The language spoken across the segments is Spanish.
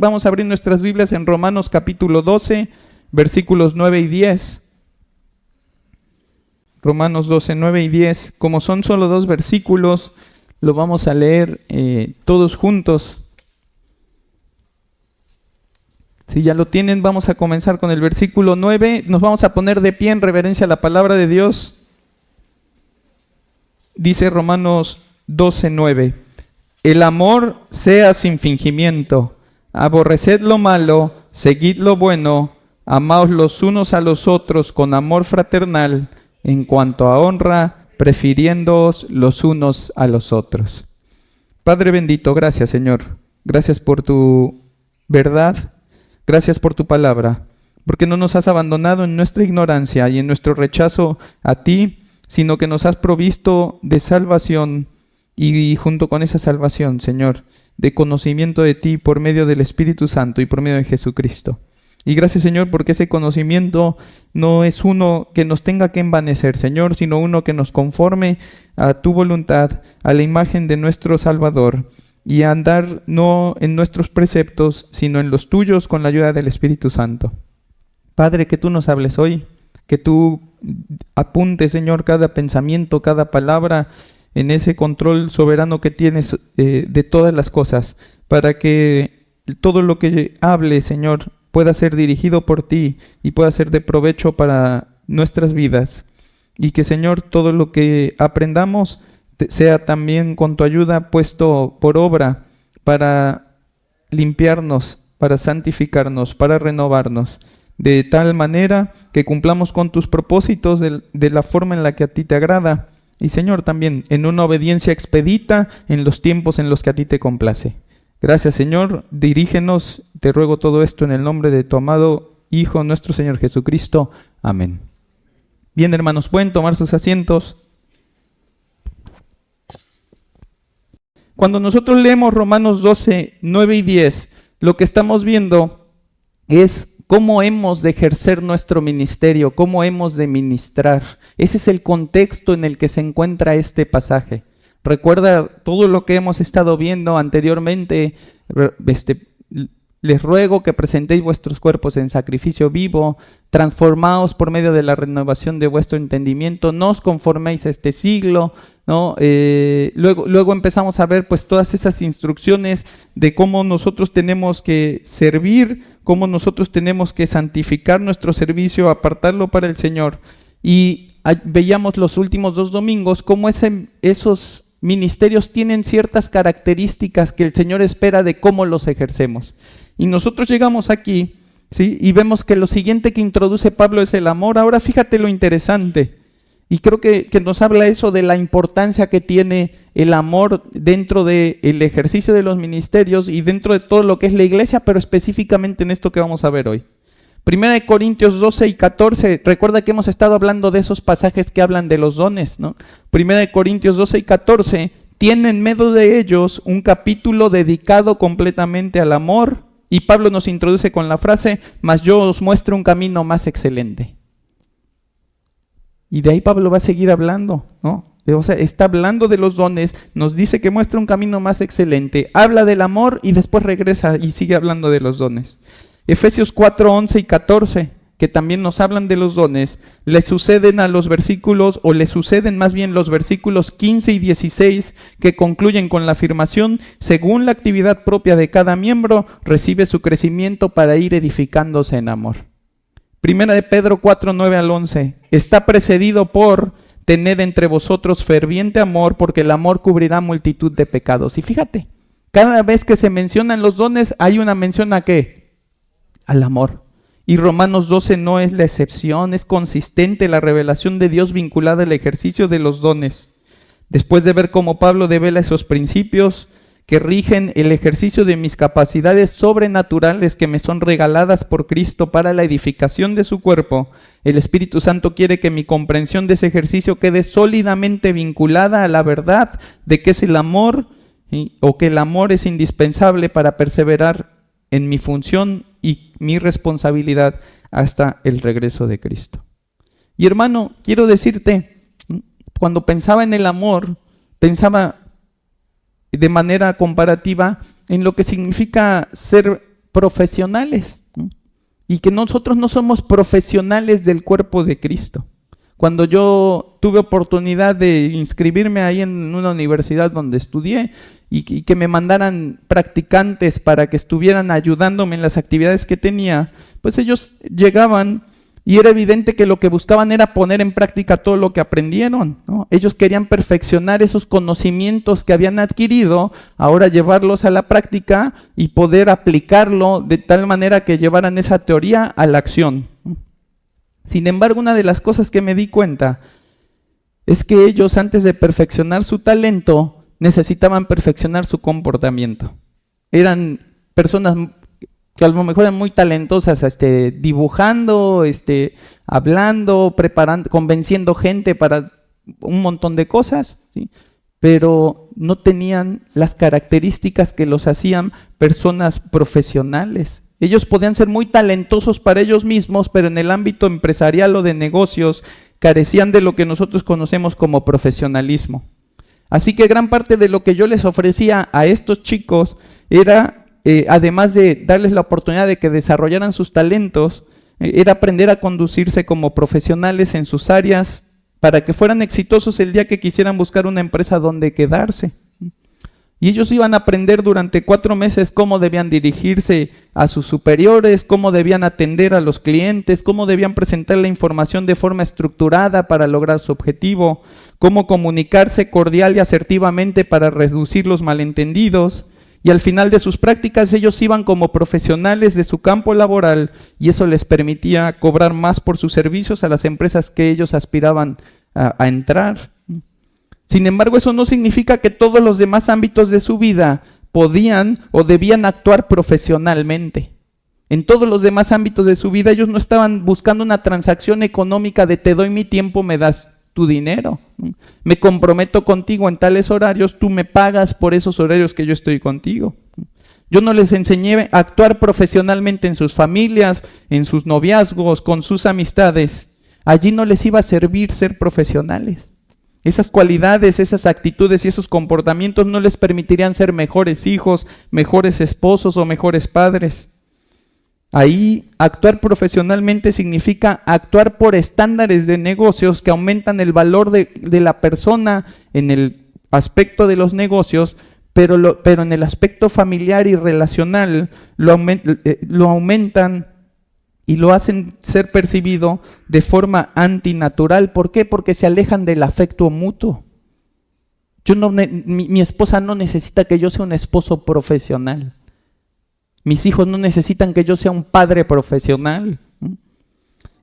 Vamos a abrir nuestras Biblias en Romanos capítulo 12, versículos 9 y 10. Romanos 12, 9 y 10. Como son solo 2 versículos, lo vamos a leer todos juntos. Si ya lo tienen, vamos a comenzar con el versículo 9. Nos vamos a poner de pie en reverencia a la palabra de Dios. Dice Romanos 12, 9. El amor sea sin fingimiento. Aborreced lo malo, seguid lo bueno, amaos los unos a los otros con amor fraternal, en cuanto a honra, prefiriéndoos los unos a los otros. Padre bendito, gracias Señor. Gracias por tu verdad, gracias por tu palabra, porque no nos has abandonado en nuestra ignorancia y en nuestro rechazo a ti, sino que nos has provisto de salvación y junto con esa salvación, Señor, de conocimiento de ti por medio del Espíritu Santo y por medio de Jesucristo. Y gracias, Señor, porque ese conocimiento no es uno que nos tenga que envanecer, Señor, sino uno que nos conforme a tu voluntad, a la imagen de nuestro Salvador, y a andar no en nuestros preceptos, sino en los tuyos con la ayuda del Espíritu Santo. Padre, que tú nos hables hoy, que tú apuntes, Señor, cada pensamiento, cada palabra, en ese control soberano que tienes de todas las cosas, para que todo lo que hable, Señor, pueda ser dirigido por ti y pueda ser de provecho para nuestras vidas. Y que, Señor, todo lo que aprendamos sea también con tu ayuda puesto por obra para limpiarnos, para santificarnos, para renovarnos, de tal manera que cumplamos con tus propósitos de la forma en la que a ti te agrada. Y Señor, también en una obediencia expedita en los tiempos en los que a ti te complace. Gracias, Señor. Dirígenos, te ruego todo esto en el nombre de tu amado Hijo, nuestro Señor Jesucristo. Amén. Bien, hermanos, pueden tomar sus asientos. Cuando nosotros leemos Romanos 12, 9 y 10, lo que estamos viendo es cómo hemos de ejercer nuestro ministerio, cómo hemos de ministrar. Ese es el contexto en el que se encuentra este pasaje. Recuerda todo lo que hemos estado viendo anteriormente. Les ruego que presentéis vuestros cuerpos en sacrificio vivo, transformaos por medio de la renovación de vuestro entendimiento, no os conforméis a este siglo, ¿no? Luego empezamos a ver pues todas esas instrucciones de cómo nosotros tenemos que servir, cómo nosotros tenemos que santificar nuestro servicio, apartarlo para el Señor. Y veíamos los últimos 2 domingos cómo esos ministerios tienen ciertas características que el Señor espera de cómo los ejercemos. Y nosotros llegamos aquí, ¿sí? Y vemos que lo siguiente que introduce Pablo es el amor. Ahora fíjate lo interesante. Y creo que nos habla eso de la importancia que tiene el amor dentro del ejercicio de los ministerios y dentro de todo lo que es la iglesia, pero específicamente en esto que vamos a ver hoy. Primera de Corintios 12 y 14, recuerda que hemos estado hablando de esos pasajes que hablan de los dones, ¿no? Primera de Corintios 12 y 14 tiene en medio de ellos un capítulo dedicado completamente al amor, y Pablo nos introduce con la frase, mas yo os muestro un camino más excelente. Y de ahí Pablo va a seguir hablando, ¿no? O sea, está hablando de los dones, nos dice que muestra un camino más excelente, habla del amor y después regresa y sigue hablando de los dones. Efesios 4, 11 y 14, que también nos hablan de los dones, le suceden a los versículos, o le suceden más bien los versículos 15 y 16, que concluyen con la afirmación, según la actividad propia de cada miembro, recibe su crecimiento para ir edificándose en amor. Primera de Pedro 4, 9 al 11, está precedido por, tened entre vosotros ferviente amor, porque el amor cubrirá multitud de pecados. Y fíjate, cada vez que se mencionan los dones, hay una mención ¿a qué? Al amor. Y Romanos 12 no es la excepción, es consistente la revelación de Dios vinculada al ejercicio de los dones. Después de ver cómo Pablo devela esos principios que rigen el ejercicio de mis capacidades sobrenaturales que me son regaladas por Cristo para la edificación de su cuerpo, el Espíritu Santo quiere que mi comprensión de ese ejercicio quede sólidamente vinculada a la verdad de que es el amor, o que el amor es indispensable para perseverar en mi función y mi responsabilidad hasta el regreso de Cristo. Y hermano, quiero decirte, cuando pensaba en el amor, pensaba de manera comparativa en lo que significa ser profesionales, ¿no? Y que nosotros no somos profesionales del cuerpo de Cristo. Cuando yo tuve oportunidad de inscribirme ahí en una universidad donde estudié y que me mandaran practicantes para que estuvieran ayudándome en las actividades que tenía, pues ellos llegaban y era evidente que lo que buscaban era poner en práctica todo lo que aprendieron, ¿no? Ellos querían perfeccionar esos conocimientos que habían adquirido, ahora llevarlos a la práctica y poder aplicarlo de tal manera que llevaran esa teoría a la acción. Sin embargo, una de las cosas que me di cuenta es que ellos, antes de perfeccionar su talento, necesitaban perfeccionar su comportamiento. Eran personas que a lo mejor eran muy talentosas, dibujando, hablando, preparando, convenciendo gente para un montón de cosas, ¿sí? Pero no tenían las características que los hacían personas profesionales. Ellos podían ser muy talentosos para ellos mismos, pero en el ámbito empresarial o de negocios carecían de lo que nosotros conocemos como profesionalismo. Así que gran parte de lo que yo les ofrecía a estos chicos era, además de darles la oportunidad de que desarrollaran sus talentos, era aprender a conducirse como profesionales en sus áreas para que fueran exitosos el día que quisieran buscar una empresa donde quedarse. Y ellos iban a aprender durante 4 meses cómo debían dirigirse a sus superiores, cómo debían atender a los clientes, cómo debían presentar la información de forma estructurada para lograr su objetivo, cómo comunicarse cordial y asertivamente para reducir los malentendidos. Y al final de sus prácticas ellos iban como profesionales de su campo laboral y eso les permitía cobrar más por sus servicios a las empresas que ellos aspiraban a entrar. Sin embargo, eso no significa que todos los demás ámbitos de su vida podían o debían actuar profesionalmente. En todos los demás ámbitos de su vida ellos no estaban buscando una transacción económica de te doy mi tiempo, me das tu dinero. Me comprometo contigo en tales horarios, tú me pagas por esos horarios que yo estoy contigo. Yo no les enseñé a actuar profesionalmente en sus familias, en sus noviazgos, con sus amistades. Allí no les iba a servir ser profesionales. Esas cualidades, esas actitudes y esos comportamientos no les permitirían ser mejores hijos, mejores esposos o mejores padres. Ahí, actuar profesionalmente significa actuar por estándares de negocios que aumentan el valor de la persona en el aspecto de los negocios, pero en el aspecto familiar y relacional lo aumentan y lo hacen ser percibido de forma antinatural. ¿Por qué? Porque se alejan del afecto mutuo. Mi esposa no necesita que yo sea un esposo profesional. Mis hijos no necesitan que yo sea un padre profesional.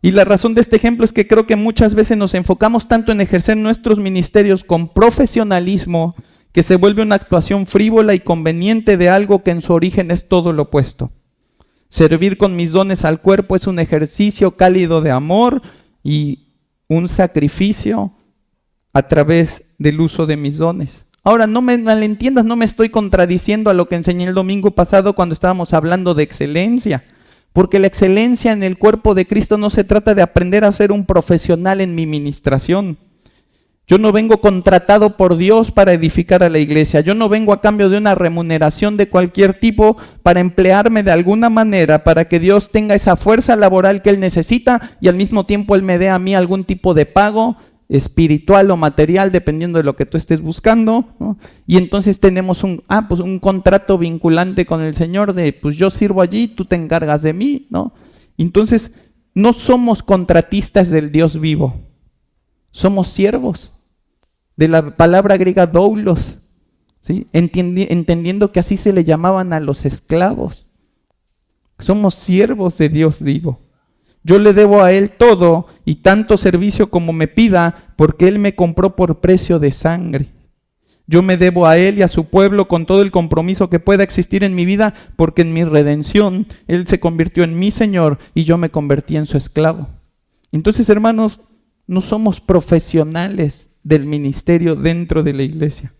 Y la razón de este ejemplo es que creo que muchas veces nos enfocamos tanto en ejercer nuestros ministerios con profesionalismo que se vuelve una actuación frívola y conveniente de algo que en su origen es todo lo opuesto. Servir con mis dones al cuerpo es un ejercicio cálido de amor y un sacrificio a través del uso de mis dones. Ahora, no me malentiendas, no me estoy contradiciendo a lo que enseñé el domingo pasado cuando estábamos hablando de excelencia, porque la excelencia en el cuerpo de Cristo no se trata de aprender a ser un profesional en mi ministración. Yo no vengo contratado por Dios para edificar a la iglesia. Yo no vengo a cambio de una remuneración de cualquier tipo para emplearme de alguna manera para que Dios tenga esa fuerza laboral que Él necesita y al mismo tiempo Él me dé a mí algún tipo de pago espiritual o material, dependiendo de lo que tú estés buscando, ¿no? Y entonces tenemos un contrato vinculante con el Señor de, pues yo sirvo allí, tú te encargas de mí, ¿no? Entonces, no somos contratistas del Dios vivo, somos siervos. De la palabra griega doulos, ¿sí? Entendiendo que así se le llamaban a los esclavos. Somos siervos de Dios vivo. Yo le debo a Él todo y tanto servicio como me pida, porque Él me compró por precio de sangre. Yo me debo a Él y a su pueblo con todo el compromiso que pueda existir en mi vida, porque en mi redención Él se convirtió en mi Señor y yo me convertí en su esclavo. Entonces, hermanos, no somos profesionales del ministerio dentro de la iglesia.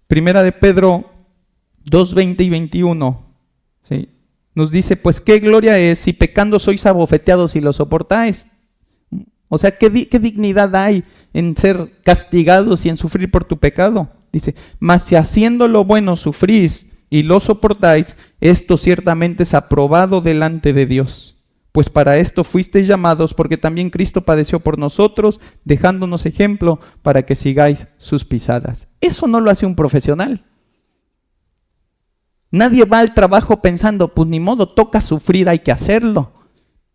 Primera de Pedro 2, 20 y 21, ¿sí? Nos dice, pues qué gloria es si pecando sois abofeteados y lo soportáis. O sea, ¿qué dignidad hay en ser castigados y en sufrir por tu pecado? Dice, mas si haciendo lo bueno sufrís y lo soportáis, esto ciertamente es aprobado delante de Dios. Pues para esto fuisteis llamados, porque también Cristo padeció por nosotros, dejándonos ejemplo para que sigáis sus pisadas. Eso no lo hace un profesional. Nadie va al trabajo pensando, pues ni modo, toca sufrir, hay que hacerlo.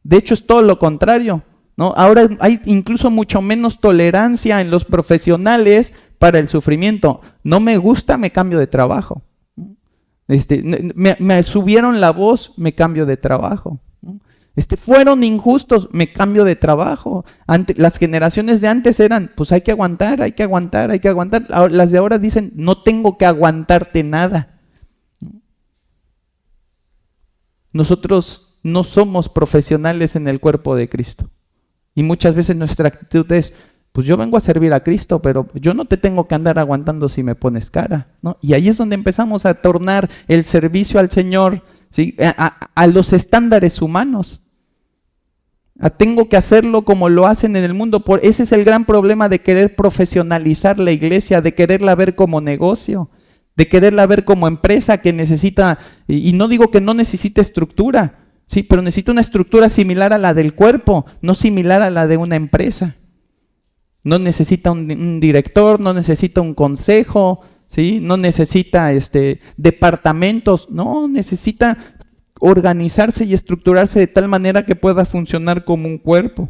De hecho es todo lo contrario, ¿no? Ahora hay incluso mucho menos tolerancia en los profesionales para el sufrimiento. No me gusta, me cambio de trabajo. Me subieron la voz, me cambio de trabajo. Fueron injustos, me cambio de trabajo. Las generaciones de antes eran, pues hay que aguantar, hay que aguantar, hay que aguantar. Las de ahora dicen, no tengo que aguantarte nada. Nosotros no somos profesionales en el cuerpo de Cristo. Y muchas veces nuestra actitud es, pues yo vengo a servir a Cristo, pero yo no te tengo que andar aguantando si me pones cara, ¿no? Y ahí es donde empezamos a tornar el servicio al Señor, ¿sí? a los estándares humanos. Tengo que hacerlo como lo hacen en el mundo. Ese es el gran problema de querer profesionalizar la iglesia, de quererla ver como negocio, de quererla ver como empresa que necesita, y no digo que no necesite estructura, sí, pero necesita una estructura similar a la del cuerpo, no similar a la de una empresa. No necesita un director, no necesita un consejo, ¿sí? No necesita departamentos, no, necesita organizarse y estructurarse de tal manera que pueda funcionar como un cuerpo.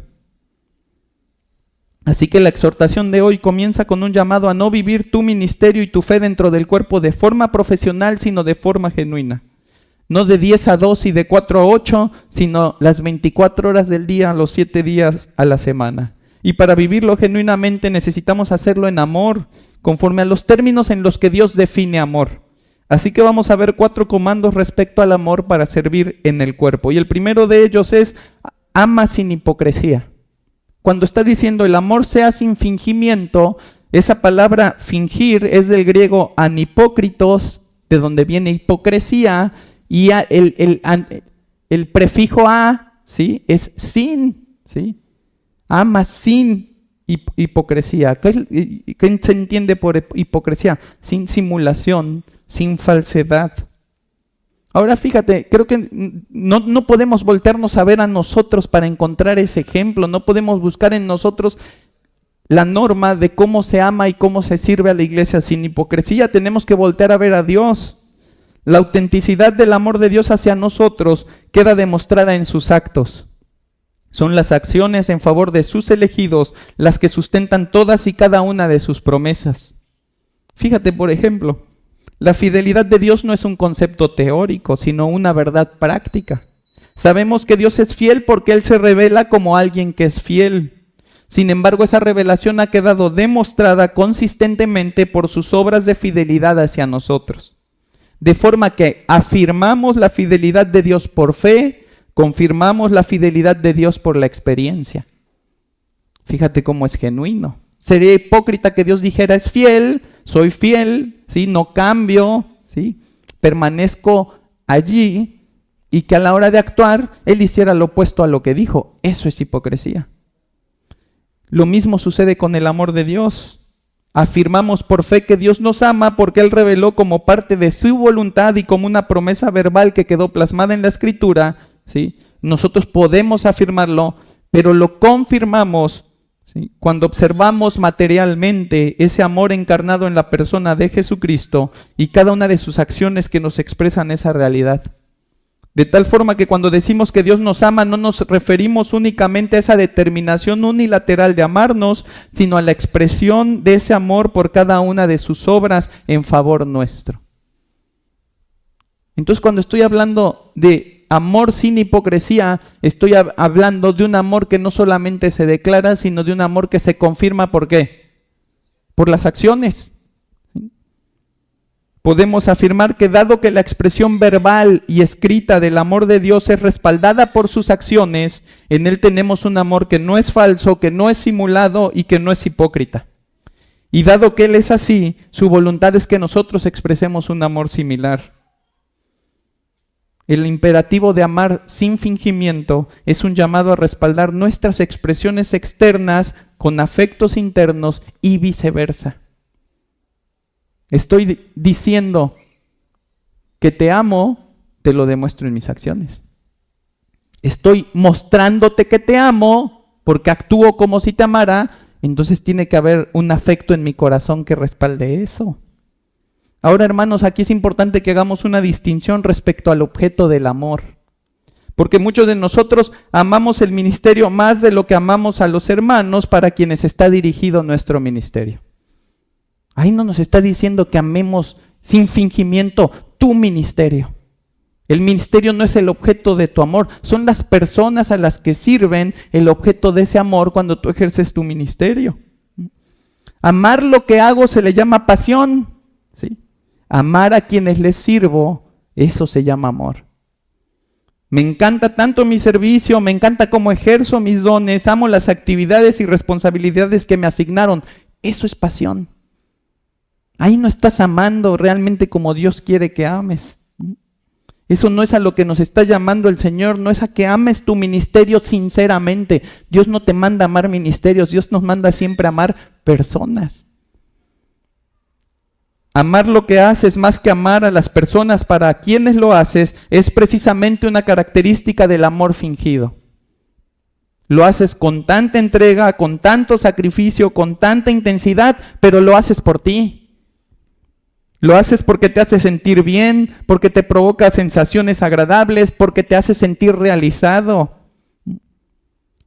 Así que la exhortación de hoy comienza con un llamado a no vivir tu ministerio y tu fe dentro del cuerpo de forma profesional, sino de forma genuina. No de 10 a 2 y de 4 a 8, sino las 24 horas del día, los 7 días a la semana. Y para vivirlo genuinamente necesitamos hacerlo en amor, conforme a los términos en los que Dios define amor. Así que vamos a ver 4 comandos respecto al amor para servir en el cuerpo. Y el primero de ellos es, ama sin hipocresía. Cuando está diciendo el amor sea sin fingimiento, esa palabra fingir es del griego anhipócritos, de donde viene hipocresía, y el prefijo a, ¿sí? Es sin, ¿sí? Ama sin hipocresía. ¿Qué se entiende por hipocresía? Sin simulación, sin falsedad. Ahora fíjate, creo que no podemos voltearnos a ver a nosotros para encontrar ese ejemplo. No podemos buscar en nosotros la norma de cómo se ama y cómo se sirve a la iglesia sin hipocresía. Tenemos que voltear a ver a Dios. La autenticidad del amor de Dios hacia nosotros queda demostrada en sus actos. Son las acciones en favor de sus elegidos las que sustentan todas y cada una de sus promesas. Fíjate, por ejemplo, la fidelidad de Dios no es un concepto teórico, sino una verdad práctica. Sabemos que Dios es fiel porque Él se revela como alguien que es fiel. Sin embargo, esa revelación ha quedado demostrada consistentemente por sus obras de fidelidad hacia nosotros. De forma que afirmamos la fidelidad de Dios por fe, confirmamos la fidelidad de Dios por la experiencia. Fíjate cómo es genuino. Sería hipócrita que Dios dijera, es fiel, soy fiel, ¿sí? No cambio, ¿sí? Permanezco allí, y que a la hora de actuar, Él hiciera lo opuesto a lo que dijo. Eso es hipocresía. Lo mismo sucede con el amor de Dios. Afirmamos por fe que Dios nos ama porque Él reveló como parte de su voluntad y como una promesa verbal que quedó plasmada en la Escritura, ¿sí? Nosotros podemos afirmarlo, pero lo confirmamos, ¿sí? Cuando observamos materialmente ese amor encarnado en la persona de Jesucristo y cada una de sus acciones que nos expresan esa realidad. De tal forma que cuando decimos que Dios nos ama, no nos referimos únicamente a esa determinación unilateral de amarnos, sino a la expresión de ese amor por cada una de sus obras en favor nuestro. Entonces, cuando estoy hablando de amor sin hipocresía, estoy hablando de un amor que no solamente se declara, sino de un amor que se confirma. ¿Por qué? Por las acciones. Podemos afirmar que dado que la expresión verbal y escrita del amor de Dios es respaldada por sus acciones, en Él tenemos un amor que no es falso, que no es simulado y que no es hipócrita. Y dado que Él es así, su voluntad es que nosotros expresemos un amor similar. El imperativo de amar sin fingimiento es un llamado a respaldar nuestras expresiones externas con afectos internos y viceversa. Estoy diciendo Que te amo, te lo demuestro en mis acciones. Estoy mostrándote que te amo porque actúo como si te amara, entonces tiene que haber un afecto en mi corazón que respalde eso. Ahora, hermanos, aquí es importante que hagamos una distinción respecto al objeto del amor. Porque muchos de nosotros amamos el ministerio más de lo que amamos a los hermanos para quienes está dirigido nuestro ministerio. Ahí no nos está diciendo que amemos sin fingimiento tu ministerio. El ministerio no es el objeto de tu amor, son las personas a las que sirven el objeto de ese amor cuando tú ejerces tu ministerio. Amar lo que hago se le llama pasión, ¿sí? Amar a quienes les sirvo, eso se llama amor. Me encanta tanto mi servicio, me encanta cómo ejerzo mis dones, amo las actividades y responsabilidades que me asignaron. Eso es pasión. Ahí no estás amando realmente como Dios quiere que ames. Eso no es a lo que nos está llamando el Señor, no es a que ames tu ministerio sinceramente. Dios no te manda a amar ministerios, Dios nos manda siempre a amar personas. Amar lo que haces más que amar a las personas para quienes lo haces es precisamente una característica del amor fingido. Lo haces con tanta entrega, con tanto sacrificio, con tanta intensidad, pero lo haces por ti. Lo haces porque te hace sentir bien, porque te provoca sensaciones agradables, porque te hace sentir realizado.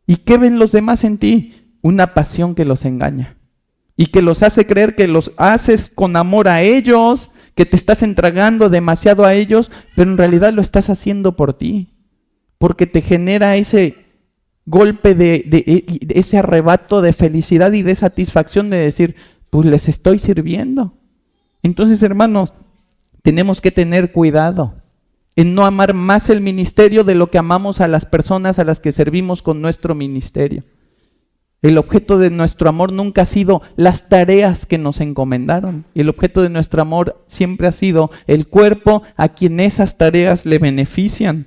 ¿Y qué ven los demás en ti? Una pasión que los engaña y que los hace creer que los haces con amor a ellos, que te estás entregando demasiado a ellos, pero en realidad lo estás haciendo por ti, porque te genera ese golpe de ese arrebato de felicidad y de satisfacción de decir, pues les estoy sirviendo. Entonces, hermanos, tenemos que tener cuidado en no amar más el ministerio de lo que amamos a las personas a las que servimos con nuestro ministerio. El objeto de nuestro amor nunca ha sido las tareas que nos encomendaron. El objeto de nuestro amor siempre ha sido el cuerpo a quien esas tareas le benefician.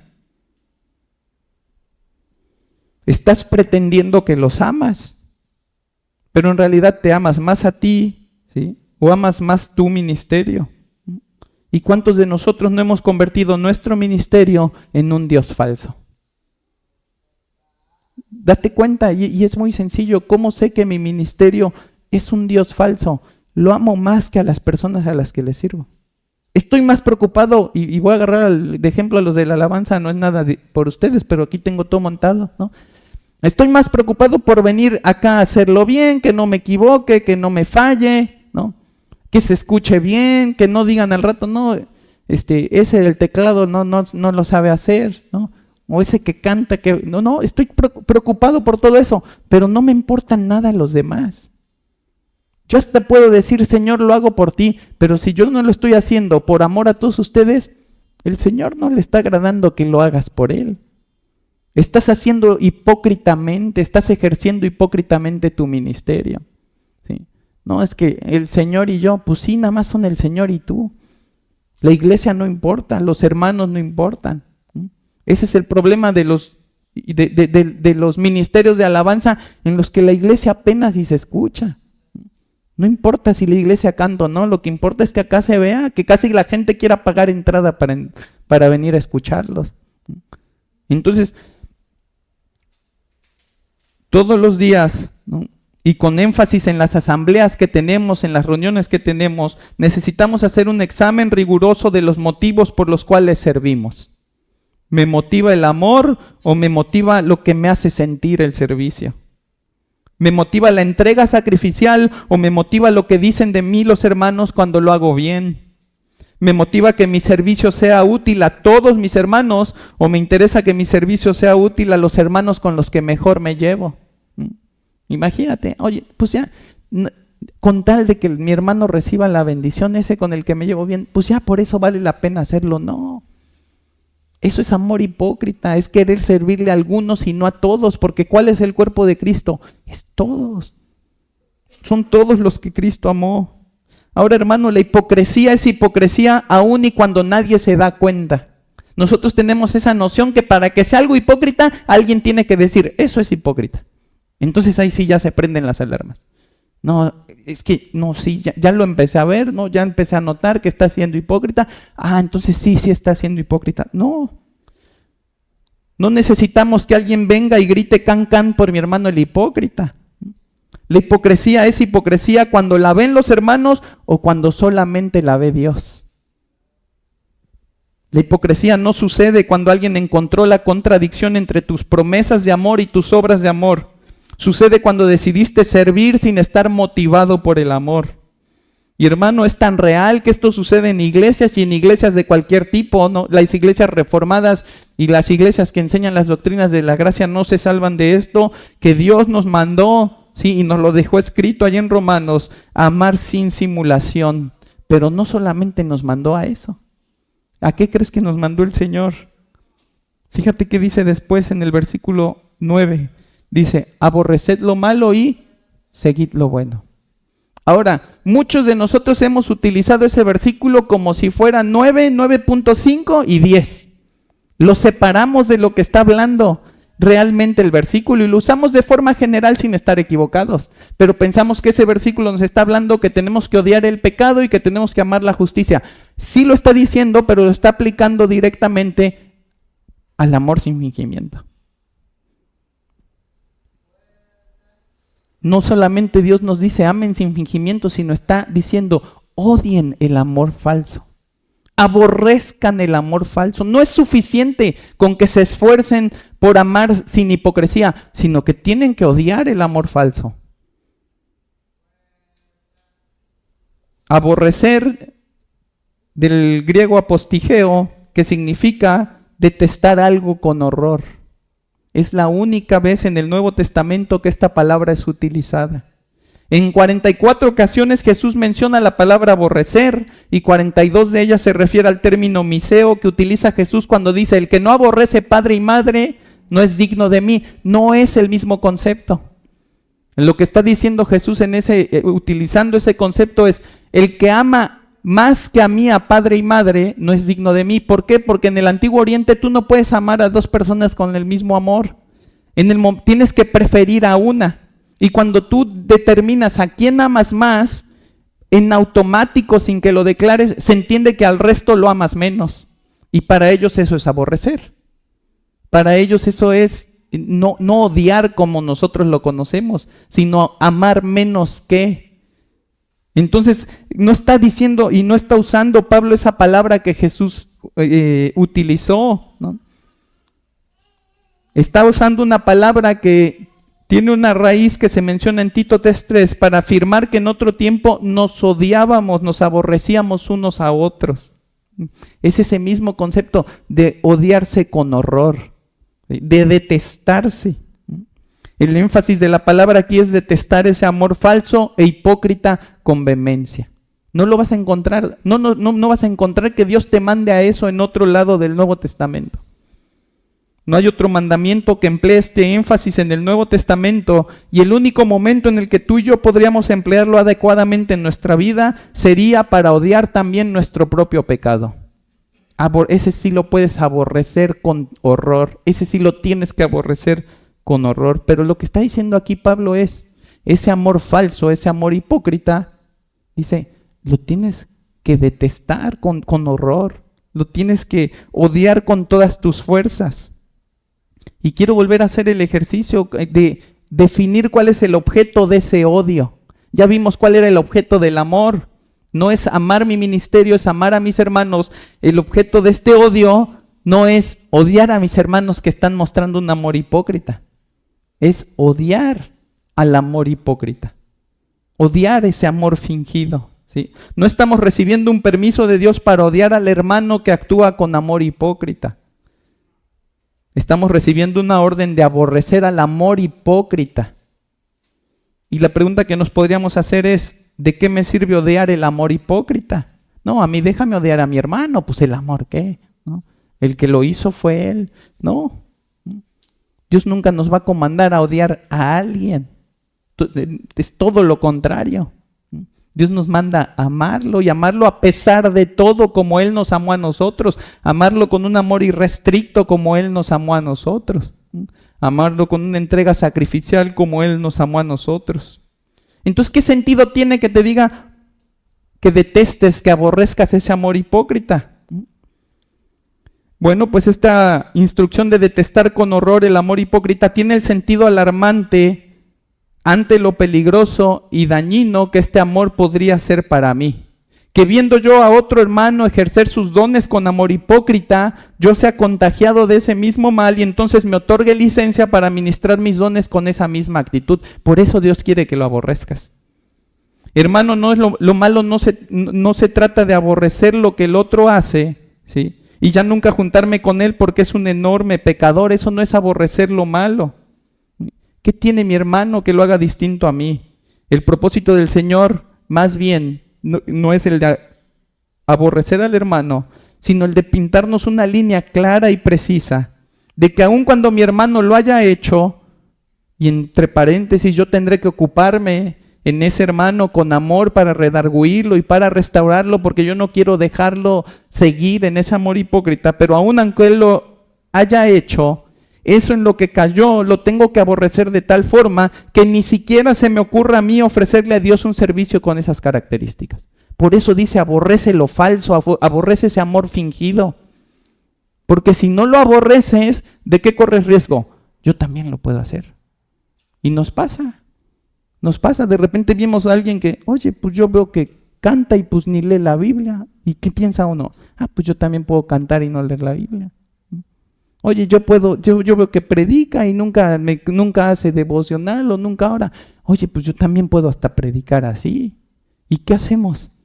Estás pretendiendo que los amas, pero en realidad te amas más a ti, ¿sí? ¿O amas más tu ministerio? ¿Y cuántos de nosotros no hemos convertido nuestro ministerio en un Dios falso? Date cuenta, y es muy sencillo, ¿cómo sé que mi ministerio es un Dios falso? Lo amo más que a las personas a las que le sirvo. Estoy más preocupado, y voy a agarrar de ejemplo a los de la alabanza, no es nada por ustedes, pero aquí tengo todo montado, ¿no? Estoy más preocupado por venir acá a hacerlo bien, que no me equivoque, que no me falle, ¿no? Que se escuche bien, que no digan al rato, no, ese del teclado no lo sabe hacer, ¿no? O ese que canta, que no, estoy preocupado por todo eso, pero no me importan nada los demás. Yo hasta puedo decir, Señor, lo hago por ti, pero si yo no lo estoy haciendo por amor a todos ustedes, el Señor no le está agradando que lo hagas por Él. Estás haciendo hipócritamente, estás ejerciendo hipócritamente tu ministerio, ¿sí? No, es que el Señor y yo, pues sí, nada más son el Señor y tú. La iglesia no importa, los hermanos no importan. Ese es el problema de los ministerios de alabanza en los que la iglesia apenas si se escucha. No importa si la iglesia canta o no, lo que importa es que acá se vea, que casi la gente quiera pagar entrada para venir a escucharlos. Entonces, todos los días, ¿no? Y con énfasis en las asambleas que tenemos, en las reuniones que tenemos, necesitamos hacer un examen riguroso de los motivos por los cuales servimos. ¿Me motiva el amor o me motiva lo que me hace sentir el servicio? ¿Me motiva la entrega sacrificial o me motiva lo que dicen de mí los hermanos cuando lo hago bien? ¿Me motiva que mi servicio sea útil a todos mis hermanos o me interesa que mi servicio sea útil a los hermanos con los que mejor me llevo? Imagínate, oye, pues ya, con tal de que mi hermano reciba la bendición, ese con el que me llevo bien, pues ya por eso vale la pena hacerlo. No, eso es amor hipócrita, es querer servirle a algunos y no a todos, porque ¿cuál es el cuerpo de Cristo? Es todos, son todos los que Cristo amó. Ahora, hermano, la hipocresía es hipocresía aún y cuando nadie se da cuenta. Nosotros tenemos esa noción que para que sea algo hipócrita, alguien tiene que decir, eso es hipócrita. Entonces ahí sí ya se prenden las alarmas. No, es que, no, sí, ya lo empecé a ver, no, ya empecé a notar que está siendo hipócrita. Ah, entonces sí está siendo hipócrita. No, no necesitamos que alguien venga y grite can can por mi hermano el hipócrita. La hipocresía es hipocresía cuando la ven los hermanos o cuando solamente la ve Dios. La hipocresía no sucede cuando alguien encontró la contradicción entre tus promesas de amor y tus obras de amor. Sucede cuando decidiste servir sin estar motivado por el amor. Y hermano, es tan real que esto sucede en iglesias y en iglesias de cualquier tipo, ¿no? Las iglesias reformadas y las iglesias que enseñan las doctrinas de la gracia no se salvan de esto, que Dios nos mandó, sí, y nos lo dejó escrito allí en Romanos, a amar sin simulación. Pero no solamente nos mandó a eso. ¿A qué crees que nos mandó el Señor? Fíjate qué dice después en el versículo 9. Dice, aborreced lo malo y seguid lo bueno. Ahora, muchos de nosotros hemos utilizado ese versículo como si fuera 9, 9.5 y 10. Lo separamos de lo que está hablando realmente el versículo y lo usamos de forma general sin estar equivocados. Pero pensamos que ese versículo nos está hablando que tenemos que odiar el pecado y que tenemos que amar la justicia. Sí lo está diciendo, pero lo está aplicando directamente al amor sin fingimiento. No solamente Dios nos dice amen sin fingimiento, sino está diciendo odien el amor falso. Aborrezcan el amor falso. No es suficiente con que se esfuercen por amar sin hipocresía, sino que tienen que odiar el amor falso. Aborrecer, del griego apostigeo, que significa detestar algo con horror. Es la única vez en el Nuevo Testamento que esta palabra es utilizada. En 44 ocasiones Jesús menciona la palabra aborrecer y 42 de ellas se refiere al término miseo que utiliza Jesús cuando dice el que no aborrece padre y madre no es digno de mí. No es el mismo concepto. Lo que está diciendo Jesús utilizando ese concepto es el que ama más que a mí, a padre y madre, no es digno de mí. ¿Por qué? Porque en el Antiguo Oriente tú no puedes amar a dos personas con el mismo amor. Tienes que preferir a una. Y cuando tú determinas a quién amas más, en automático, sin que lo declares, se entiende que al resto lo amas menos. Y para ellos eso es aborrecer. Para ellos eso es no odiar como nosotros lo conocemos, sino amar menos que. Entonces, no está diciendo y no está usando Pablo esa palabra que Jesús utilizó, ¿no? Está usando una palabra que tiene una raíz que se menciona en Tito 3:3 para afirmar que en otro tiempo nos odiábamos, nos aborrecíamos unos a otros. Es ese mismo concepto de odiarse con horror, de detestarse. El énfasis de la palabra aquí es detestar ese amor falso e hipócrita con vehemencia. No lo vas a encontrar, no vas a encontrar que Dios te mande a eso en otro lado del Nuevo Testamento. No hay otro mandamiento que emplee este énfasis en el Nuevo Testamento y el único momento en el que tú y yo podríamos emplearlo adecuadamente en nuestra vida sería para odiar también nuestro propio pecado. Ese sí lo puedes aborrecer con horror, ese sí lo tienes que aborrecer con horror, pero lo que está diciendo aquí Pablo es, ese amor falso, ese amor hipócrita, dice, lo tienes que detestar con horror, lo tienes que odiar con todas tus fuerzas. Y quiero volver a hacer el ejercicio de definir cuál es el objeto de ese odio. Ya vimos cuál era el objeto del amor, no es amar mi ministerio, es amar a mis hermanos. El objeto de este odio no es odiar a mis hermanos que están mostrando un amor hipócrita. Es odiar al amor hipócrita, odiar ese amor fingido, ¿sí? No estamos recibiendo un permiso de Dios para odiar al hermano que actúa con amor hipócrita. Estamos recibiendo una orden de aborrecer al amor hipócrita. Y la pregunta que nos podríamos hacer es, ¿de qué me sirve odiar el amor hipócrita? No, a mí déjame odiar a mi hermano, pues el amor, ¿qué? ¿No? El que lo hizo fue él, no. Dios nunca nos va a comandar a odiar a alguien. Es todo lo contrario. Dios nos manda a amarlo y amarlo a pesar de todo como Él nos amó a nosotros. Amarlo con un amor irrestricto como Él nos amó a nosotros. Amarlo con una entrega sacrificial como Él nos amó a nosotros. Entonces, ¿qué sentido tiene que te diga que detestes, que aborrezcas ese amor hipócrita? Bueno, pues esta instrucción de detestar con horror el amor hipócrita tiene el sentido alarmante ante lo peligroso y dañino que este amor podría ser para mí. Que viendo yo a otro hermano ejercer sus dones con amor hipócrita, yo sea contagiado de ese mismo mal y entonces me otorgue licencia para ministrar mis dones con esa misma actitud. Por eso Dios quiere que lo aborrezcas. Hermano, no es lo malo no se trata de aborrecer lo que el otro hace, ¿sí? Y ya nunca juntarme con él porque es un enorme pecador. Eso no es aborrecer lo malo. ¿Qué tiene mi hermano que lo haga distinto a mí? El propósito del Señor, más bien, no es el de aborrecer al hermano, sino el de pintarnos una línea clara y precisa, de que aun cuando mi hermano lo haya hecho, y entre paréntesis yo tendré que ocuparme en ese hermano con amor para redarguirlo y para restaurarlo, porque yo no quiero dejarlo seguir en ese amor hipócrita, pero aun aunque él lo haya hecho, eso en lo que cayó lo tengo que aborrecer de tal forma que ni siquiera se me ocurra a mí ofrecerle a Dios un servicio con esas características. Por eso dice, aborrece lo falso, aborrece ese amor fingido. Porque si no lo aborreces, ¿de qué corres riesgo? Yo también lo puedo hacer. Y nos pasa, de repente vimos a alguien que, oye, pues yo veo que canta y pues ni lee la Biblia. ¿Y qué piensa uno? Pues yo también puedo cantar y no leer la Biblia. Oye, yo veo que predica y nunca hace devocional o nunca ora. Oye, pues yo también puedo hasta predicar así. ¿Y qué hacemos?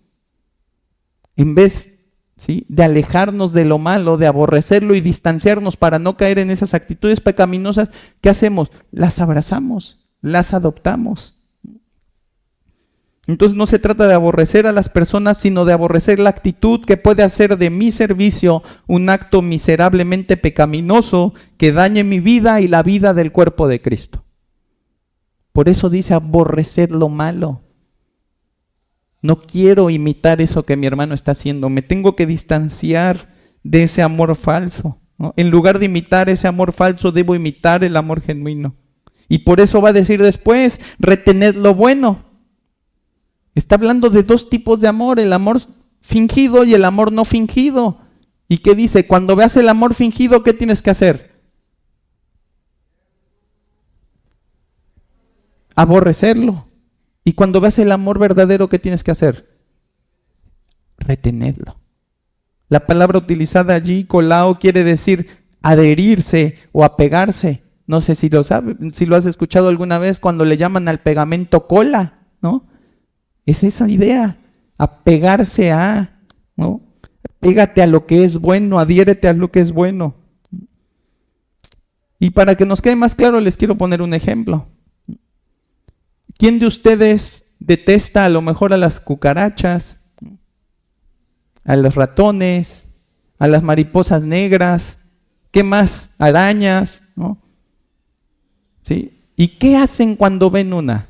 En vez, ¿sí?, de alejarnos de lo malo, de aborrecerlo y distanciarnos para no caer en esas actitudes pecaminosas, ¿qué hacemos? Las abrazamos, las adoptamos. Entonces no se trata de aborrecer a las personas, sino de aborrecer la actitud que puede hacer de mi servicio un acto miserablemente pecaminoso que dañe mi vida y la vida del cuerpo de Cristo. Por eso dice aborrecer lo malo. No quiero imitar eso que mi hermano está haciendo, me tengo que distanciar de ese amor falso, ¿no? En lugar de imitar ese amor falso, debo imitar el amor genuino. Y por eso va a decir después, retened lo bueno. Está hablando de dos tipos de amor, el amor fingido y el amor no fingido. ¿Y qué dice? Cuando veas el amor fingido, ¿qué tienes que hacer? Aborrecerlo. Y cuando veas el amor verdadero, ¿qué tienes que hacer? Retenerlo. La palabra utilizada allí, colao, quiere decir adherirse o apegarse. No sé si lo sabes, si lo has escuchado alguna vez cuando le llaman al pegamento cola, ¿no? Es esa idea, apegarse a, ¿no? Pégate a lo que es bueno, adhiérete a lo que es bueno. Y para que nos quede más claro, les quiero poner un ejemplo. ¿Quién de ustedes detesta a lo mejor a las cucarachas, a los ratones, a las mariposas negras? ¿Qué más? Arañas, ¿no? ¿Sí? ¿Y qué hacen cuando ven una?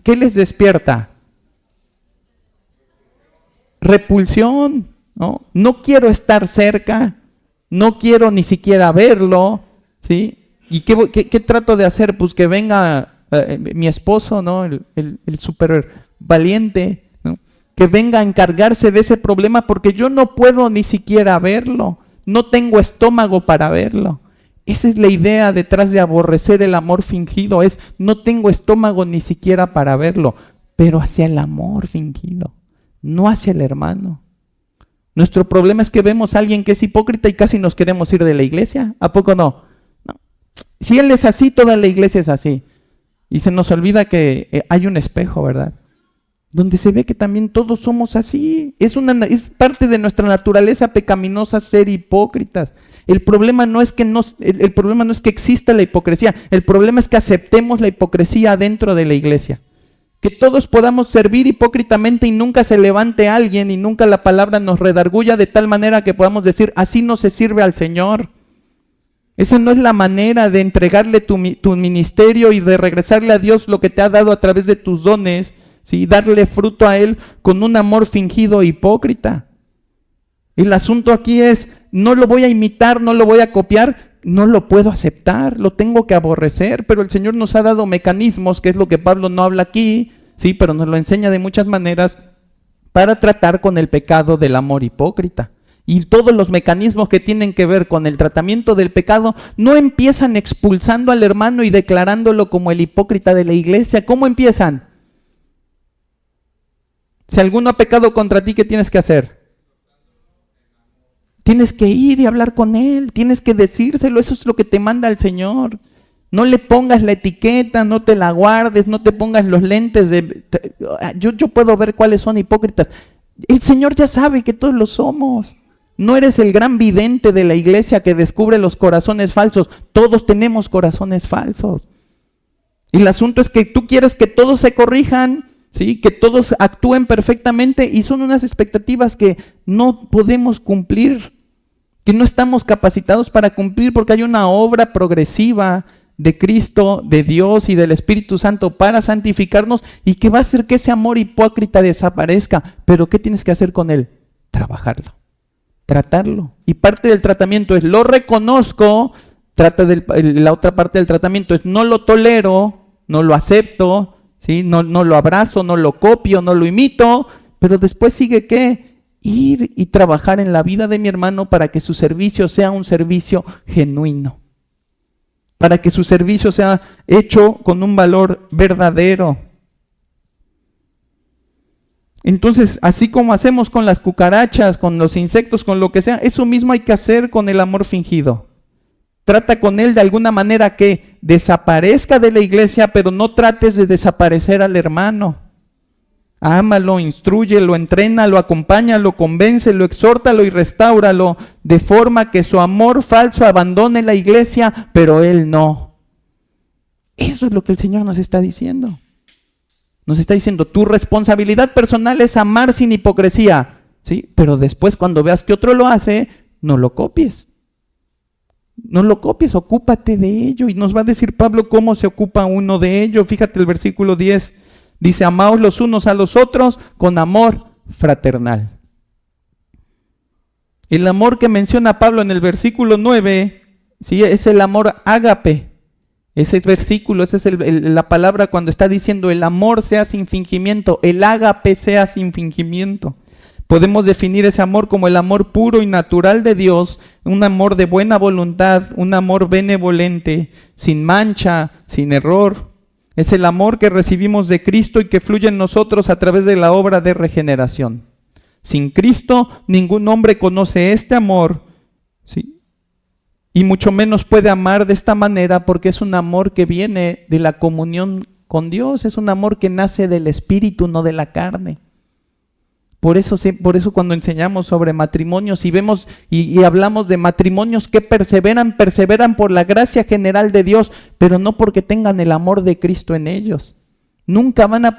¿Qué les despierta? Repulsión, ¿no? No quiero estar cerca, no quiero ni siquiera verlo, ¿sí? ¿Y qué trato de hacer? Pues que venga mi esposo, ¿no? El súper valiente, ¿no? Que venga a encargarse de ese problema porque yo no puedo ni siquiera verlo, no tengo estómago para verlo. Esa es la idea detrás de aborrecer el amor fingido, es no tengo estómago ni siquiera para verlo, pero hacia el amor fingido, no hacia el hermano. Nuestro problema es que vemos a alguien que es hipócrita y casi nos queremos ir de la iglesia, ¿a poco no? No. Si él es así, toda la iglesia es así. Y se nos olvida que hay un espejo, ¿verdad? Donde se ve que también todos somos así. Es parte de nuestra naturaleza pecaminosa ser hipócritas. El problema no es que exista la hipocresía, el problema es que aceptemos la hipocresía dentro de la iglesia. Que todos podamos servir hipócritamente y nunca se levante alguien y nunca la palabra nos redarguya de tal manera que podamos decir, así no se sirve al Señor. Esa no es la manera de entregarle tu ministerio y de regresarle a Dios lo que te ha dado a través de tus dones, ¿sí? Darle fruto a Él con un amor fingido e hipócrita. El asunto aquí es, no lo voy a imitar, no lo voy a copiar, no lo puedo aceptar, lo tengo que aborrecer, pero el Señor nos ha dado mecanismos, que es lo que Pablo no habla aquí, sí, pero nos lo enseña de muchas maneras, para tratar con el pecado del amor hipócrita. Y todos los mecanismos que tienen que ver con el tratamiento del pecado no empiezan expulsando al hermano y declarándolo como el hipócrita de la iglesia. ¿Cómo empiezan? Si alguno ha pecado contra ti, ¿qué tienes que hacer? Tienes que ir y hablar con él, tienes que decírselo, eso es lo que te manda el Señor. No le pongas la etiqueta, no te la guardes, no te pongas los lentes de... Yo puedo ver cuáles son hipócritas. El Señor ya sabe que todos lo somos. No eres el gran vidente de la iglesia que descubre los corazones falsos. Todos tenemos corazones falsos. Y el asunto es que tú quieres que todos se corrijan, ¿sí? Que todos actúen perfectamente, y son unas expectativas que no podemos cumplir, que no estamos capacitados para cumplir, porque hay una obra progresiva de Cristo, de Dios y del Espíritu Santo para santificarnos, y que va a hacer que ese amor hipócrita desaparezca. Pero ¿qué tienes que hacer con él? Trabajarlo, tratarlo. Y parte del tratamiento es lo reconozco, la otra parte del tratamiento es no lo tolero, no lo acepto, ¿sí? No lo abrazo, no lo copio, no lo imito, pero después sigue ¿qué? Ir y trabajar en la vida de mi hermano para que su servicio sea un servicio genuino, para que su servicio sea hecho con un valor verdadero. Entonces, así como hacemos con las cucarachas, con los insectos, con lo que sea, eso mismo hay que hacer con el amor fingido. Trata con él de alguna manera que desaparezca de la iglesia, pero no trates de desaparecer al hermano. Ámalo, instrúyelo, entrénalo, acompáñalo, convéncelo, exhórtalo y restáuralo, de forma que su amor falso abandone la iglesia, pero él no. Eso es lo que el Señor nos está diciendo. Nos está diciendo, tu responsabilidad personal es amar sin hipocresía, ¿sí? Pero después, cuando veas que otro lo hace, no lo copies. No lo copies, ocúpate de ello. Y nos va a decir Pablo cómo se ocupa uno de ello. Fíjate el versículo 10. Dice, amaos los unos a los otros con amor fraternal. El amor que menciona Pablo en el versículo 9, ¿sí? Es el amor ágape. Ese versículo, esa es la palabra cuando está diciendo el amor sea sin fingimiento, el ágape sea sin fingimiento. Podemos definir ese amor como el amor puro y natural de Dios, un amor de buena voluntad, un amor benevolente, sin mancha, sin error. Es el amor que recibimos de Cristo y que fluye en nosotros a través de la obra de regeneración. Sin Cristo, ningún hombre conoce este amor, ¿sí? Y mucho menos puede amar de esta manera, porque es un amor que viene de la comunión con Dios, es un amor que nace del Espíritu, no de la carne. Por eso cuando enseñamos sobre matrimonios y vemos y hablamos de matrimonios que perseveran por la gracia general de Dios, pero no porque tengan el amor de Cristo en ellos. Nunca van a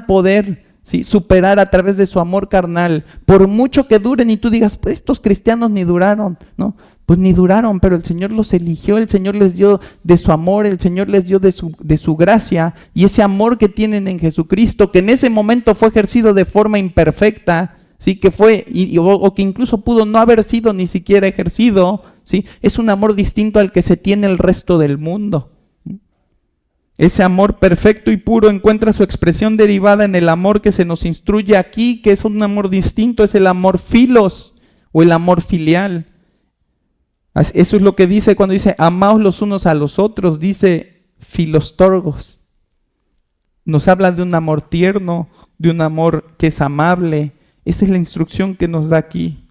poder ¿sí? Superar a través de su amor carnal, por mucho que duren y tú digas, pues estos cristianos ni duraron, ¿no? Pues ni duraron, pero el Señor los eligió, el Señor les dio de su amor, el Señor les dio de su gracia, y ese amor que tienen en Jesucristo, que en ese momento fue ejercido de forma imperfecta, ¿sí? Que fue, o que incluso pudo no haber sido ni siquiera ejercido, ¿sí? Es un amor distinto al que se tiene el resto del mundo. Ese amor perfecto y puro encuentra su expresión derivada en el amor que se nos instruye aquí, que es un amor distinto, es el amor filos o el amor filial. Eso es lo que dice cuando dice amaos los unos a los otros, dice filostorgos. Nos habla de un amor tierno, de un amor que es amable. Esa es la instrucción que nos da aquí.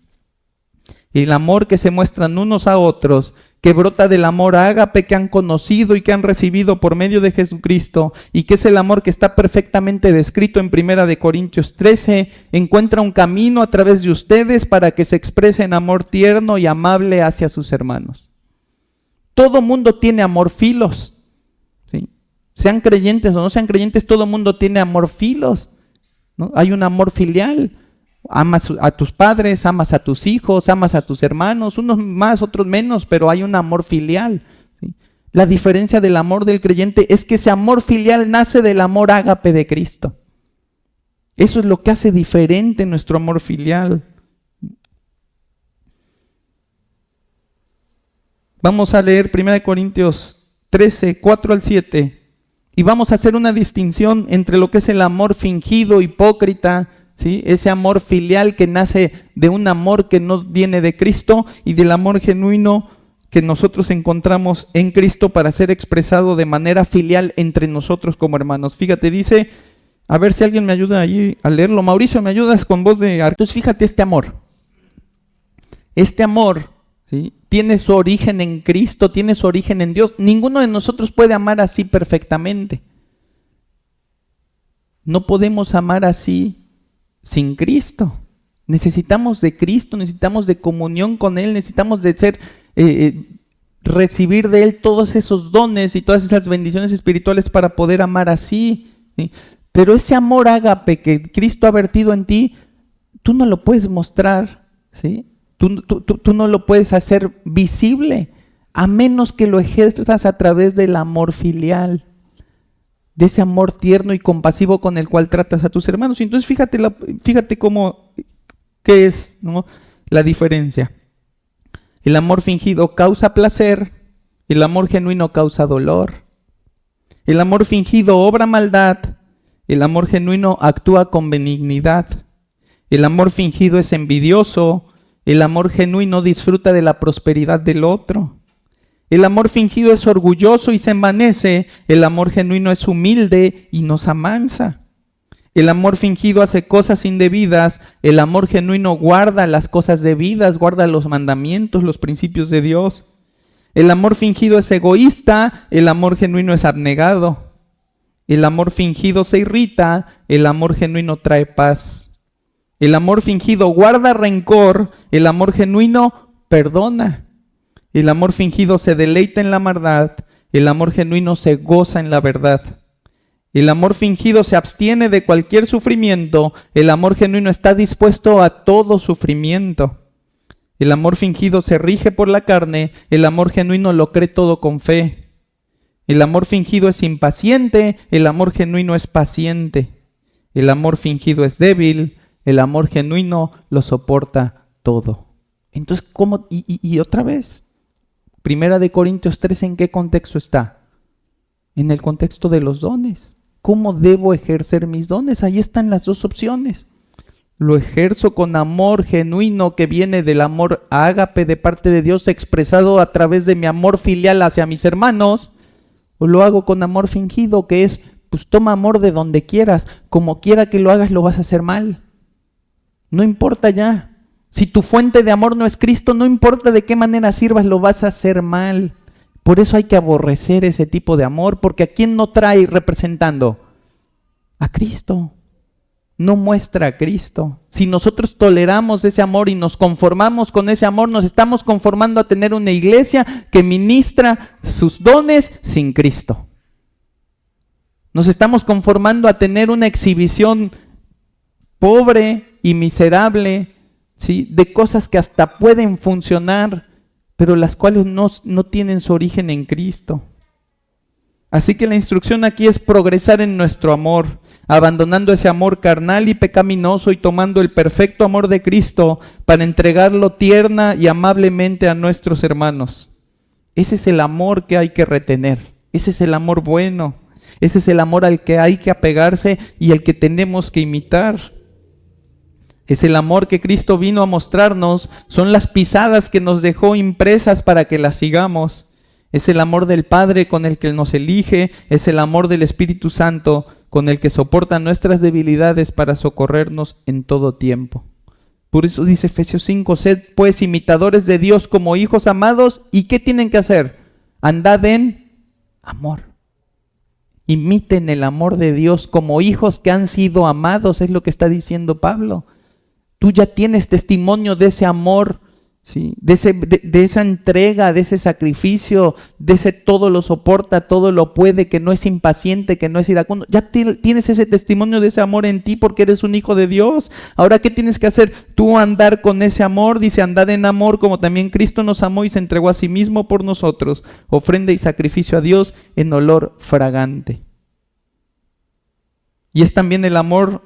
El amor que se muestran unos a otros, que brota del amor ágape que han conocido y que han recibido por medio de Jesucristo, y que es el amor que está perfectamente descrito en 1 Corintios 13, encuentra un camino a través de ustedes para que se exprese en amor tierno y amable hacia sus hermanos. Todo mundo tiene amor filos, ¿sí? Sean creyentes o no sean creyentes, todo mundo tiene amor filos, ¿no? Hay un amor filial. Amas a tus padres, amas a tus hijos, amas a tus hermanos, unos más, otros menos, pero hay un amor filial, ¿sí? La diferencia del amor del creyente es que ese amor filial nace del amor ágape de Cristo. Eso es lo que hace diferente nuestro amor filial. Vamos a leer 1 Corintios 13, 4 al 7. Y vamos a hacer una distinción entre lo que es el amor fingido, hipócrita, ¿sí? Ese amor filial que nace de un amor que no viene de Cristo, y del amor genuino que nosotros encontramos en Cristo para ser expresado de manera filial entre nosotros como hermanos. Fíjate, dice, a ver si alguien me ayuda allí a leerlo. Mauricio, ¿me ayudas con voz de arco? Entonces fíjate este amor. Este amor, ¿sí?, tiene su origen en Cristo, tiene su origen en Dios. Ninguno de nosotros puede amar así perfectamente. No podemos amar así sin Cristo. Necesitamos de Cristo, necesitamos de comunión con Él, necesitamos de ser, recibir de Él todos esos dones y todas esas bendiciones espirituales para poder amar así, ¿sí? Pero ese amor ágape que Cristo ha vertido en ti, tú no lo puedes mostrar, ¿sí? Tú no lo puedes hacer visible, a menos que lo ejerzas a través del amor filial, de ese amor tierno y compasivo con el cual tratas a tus hermanos. Y entonces fíjate cómo, qué es, ¿no?, la diferencia. El amor fingido causa placer, el amor genuino causa dolor. El amor fingido obra maldad, el amor genuino actúa con benignidad. El amor fingido es envidioso, el amor genuino disfruta de la prosperidad del otro. El amor fingido es orgulloso y se envanece, el amor genuino es humilde y nos amansa. El amor fingido hace cosas indebidas, el amor genuino guarda las cosas debidas, guarda los mandamientos, los principios de Dios. El amor fingido es egoísta, el amor genuino es abnegado. El amor fingido se irrita, el amor genuino trae paz. El amor fingido guarda rencor, el amor genuino perdona. El amor fingido se deleita en la maldad, el amor genuino se goza en la verdad. El amor fingido se abstiene de cualquier sufrimiento, el amor genuino está dispuesto a todo sufrimiento. El amor fingido se rige por la carne, el amor genuino lo cree todo con fe. El amor fingido es impaciente, el amor genuino es paciente. El amor fingido es débil, el amor genuino lo soporta todo. Entonces, ¿cómo? Y otra vez, 1 Corintios 3, ¿en qué contexto está? En el contexto de los dones. ¿Cómo debo ejercer mis dones? Ahí están las dos opciones. Lo ejerzo con amor genuino que viene del amor ágape de parte de Dios, expresado a través de mi amor filial hacia mis hermanos, o lo hago con amor fingido, que es, pues toma amor de donde quieras, como quiera que lo hagas lo vas a hacer mal. No importa ya. Si tu fuente de amor no es Cristo, no importa de qué manera sirvas, lo vas a hacer mal. Por eso hay que aborrecer ese tipo de amor, porque ¿a quién no trae representando? A Cristo. No muestra a Cristo. Si nosotros toleramos ese amor y nos conformamos con ese amor, nos estamos conformando a tener una iglesia que ministra sus dones sin Cristo. Nos estamos conformando a tener una exhibición pobre y miserable, ¿sí?, de cosas que hasta pueden funcionar, pero las cuales no tienen su origen en Cristo. Así que la instrucción aquí es progresar en nuestro amor, abandonando ese amor carnal y pecaminoso y tomando el perfecto amor de Cristo para entregarlo tierna y amablemente a nuestros hermanos. Ese es el amor que hay que retener, ese es el amor bueno, ese es el amor al que hay que apegarse y al que tenemos que imitar. Es el amor que Cristo vino a mostrarnos, son las pisadas que nos dejó impresas para que las sigamos. Es el amor del Padre con el que nos elige, es el amor del Espíritu Santo con el que soporta nuestras debilidades para socorrernos en todo tiempo. Por eso dice Efesios 5, sed pues imitadores de Dios como hijos amados. ¿Y qué tienen que hacer? Andad en amor. Imiten el amor de Dios como hijos que han sido amados, es lo que está diciendo Pablo. Tú ya tienes testimonio de ese amor, ¿sí?, de esa entrega, de ese sacrificio, de ese todo lo soporta, todo lo puede, que no es impaciente, que no es iracundo. Ya tienes ese testimonio de ese amor en ti porque eres un hijo de Dios. Ahora, ¿qué tienes que hacer? Tú andar con ese amor. Dice, andad en amor como también Cristo nos amó y se entregó a sí mismo por nosotros, ofrenda y sacrificio a Dios en olor fragante. Y es también el amor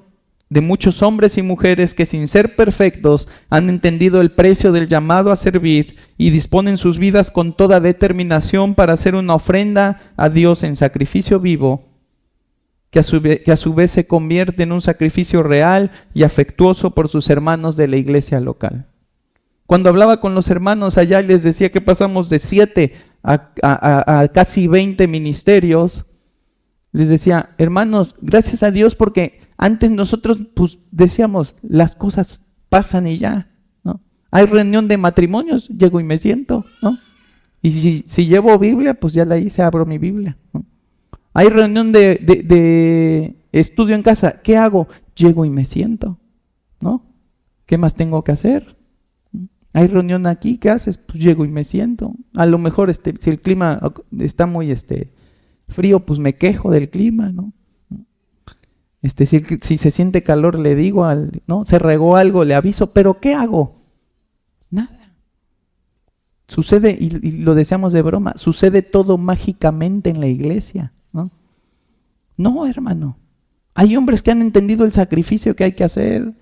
de muchos hombres y mujeres que sin ser perfectos han entendido el precio del llamado a servir y disponen sus vidas con toda determinación para hacer una ofrenda a Dios en sacrificio vivo, que a su vez se convierte en un sacrificio real y afectuoso por sus hermanos de la iglesia local. Cuando hablaba con los hermanos allá y les decía que pasamos de 7 a casi 20 ministerios, les decía, hermanos, gracias a Dios, porque antes nosotros pues decíamos, las cosas pasan y ya, ¿no? Hay reunión de matrimonios, llego y me siento, ¿no? Y si llevo Biblia, pues ya la hice, abro mi Biblia, ¿no? Hay reunión de estudio en casa, ¿qué hago? Llego y me siento, ¿no? ¿Qué más tengo que hacer? Hay reunión aquí, ¿qué haces? Pues llego y me siento. A lo mejor si el clima está muy frío, pues me quejo del clima, ¿no? Si se siente calor, le digo, ¿no? Se regó algo, le aviso, pero ¿qué hago? Nada. Sucede, y lo decíamos de broma, sucede todo mágicamente en la iglesia, ¿no? No, hermano. Hay hombres que han entendido el sacrificio que hay que hacer.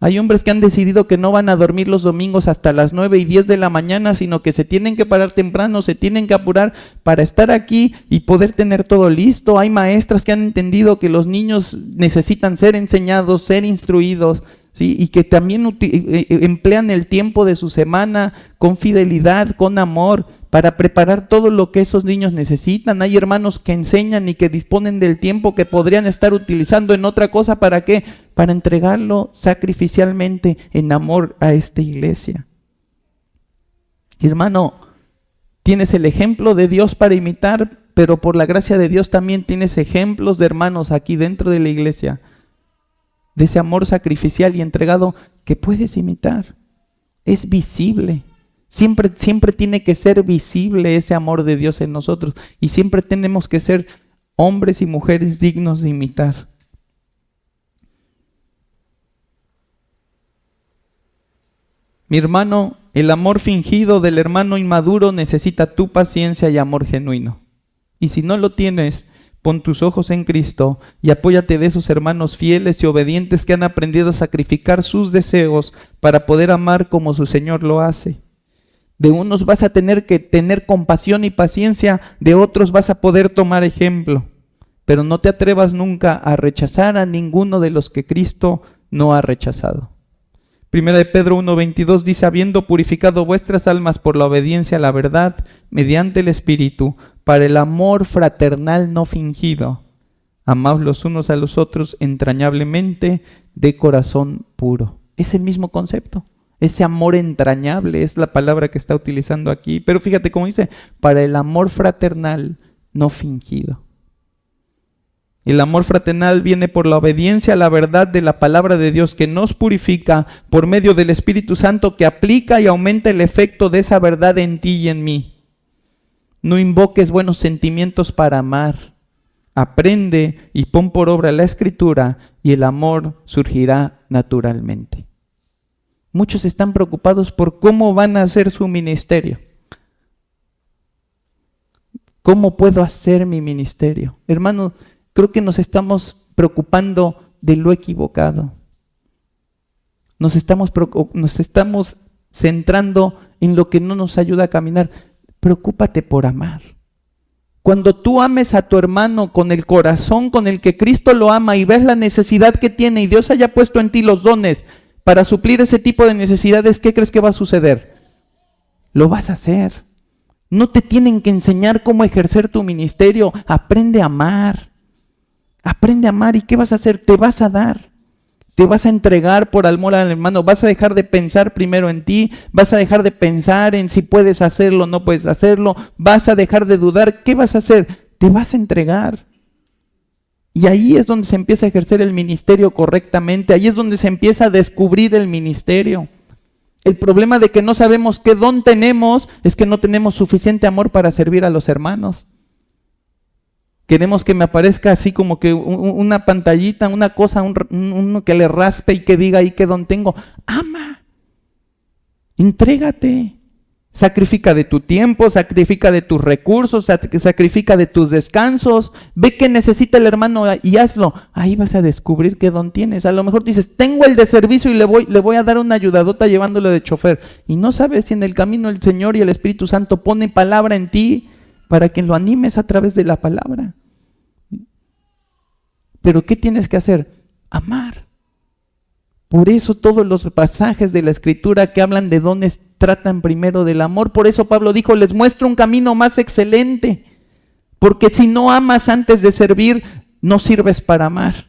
Hay hombres que han decidido que no van a dormir los domingos hasta las 9 y 10 de la mañana, sino que se tienen que parar temprano, se tienen que apurar para estar aquí y poder tener todo listo. Hay maestras que han entendido que los niños necesitan ser enseñados, ser instruidos, ¿sí? Y que también emplean el tiempo de su semana con fidelidad, con amor, para preparar todo lo que esos niños necesitan. Hay hermanos que enseñan y que disponen del tiempo que podrían estar utilizando en otra cosa. ¿Para qué? Para entregarlo sacrificialmente en amor a esta iglesia. Hermano, tienes el ejemplo de Dios para imitar, pero por la gracia de Dios también tienes ejemplos de hermanos aquí dentro de la iglesia, de ese amor sacrificial y entregado que puedes imitar. Es visible. Siempre tiene que ser visible ese amor de Dios en nosotros, y siempre tenemos que ser hombres y mujeres dignos de imitar. Mi hermano, el amor fingido del hermano inmaduro necesita tu paciencia y amor genuino. Y si no lo tienes, pon tus ojos en Cristo y apóyate de esos hermanos fieles y obedientes que han aprendido a sacrificar sus deseos para poder amar como su Señor lo hace. De unos vas a tener que tener compasión y paciencia, de otros vas a poder tomar ejemplo. Pero no te atrevas nunca a rechazar a ninguno de los que Cristo no ha rechazado. Primera de Pedro 1:22 dice, habiendo purificado vuestras almas por la obediencia a la verdad, mediante el Espíritu, para el amor fraternal no fingido, amaos los unos a los otros entrañablemente, de corazón puro. Es el mismo concepto. Ese amor entrañable es la palabra que está utilizando aquí. Pero fíjate cómo dice, para el amor fraternal no fingido. El amor fraternal viene por la obediencia a la verdad de la palabra de Dios, que nos purifica por medio del Espíritu Santo, que aplica y aumenta el efecto de esa verdad en ti y en mí. No invoques buenos sentimientos para amar. Aprende y pon por obra la Escritura y el amor surgirá naturalmente. Muchos están preocupados por cómo van a hacer su ministerio. ¿Cómo puedo hacer mi ministerio? Hermano, creo que nos estamos preocupando de lo equivocado. Nos estamos centrando en lo que no nos ayuda a caminar. Preocúpate por amar. Cuando tú ames a tu hermano con el corazón con el que Cristo lo ama y ves la necesidad que tiene y Dios haya puesto en ti los dones para suplir ese tipo de necesidades, ¿qué crees que va a suceder? Lo vas a hacer. No te tienen que enseñar cómo ejercer tu ministerio. Aprende a amar. Aprende a amar. ¿Y qué vas a hacer? Te vas a dar. Te vas a entregar por amor al hermano. Vas a dejar de pensar primero en ti. Vas a dejar de pensar en si puedes hacerlo o no puedes hacerlo. Vas a dejar de dudar. ¿Qué vas a hacer? Te vas a entregar. Y ahí es donde se empieza a ejercer el ministerio correctamente. Ahí es donde se empieza a descubrir el ministerio. El problema de que no sabemos qué don tenemos es que no tenemos suficiente amor para servir a los hermanos. Queremos que me aparezca así como que una pantallita, una cosa, uno que le raspe y que diga ahí qué don tengo. Ama. Entrégate. Sacrifica de tu tiempo, sacrifica de tus recursos, sacrifica de tus descansos. Ve qué necesita el hermano y hazlo. Ahí vas a descubrir qué don tienes. A lo mejor dices, tengo el de servicio y le voy a dar una ayudadota llevándolo de chofer. Y no sabes si en el camino el Señor y el Espíritu Santo ponen palabra en ti para que lo animes a través de la palabra. Pero ¿qué tienes que hacer? Amar. Por eso todos los pasajes de la Escritura que hablan de dones tratan primero del amor. Por eso Pablo dijo, les muestro un camino más excelente. Porque si no amas antes de servir, no sirves para amar.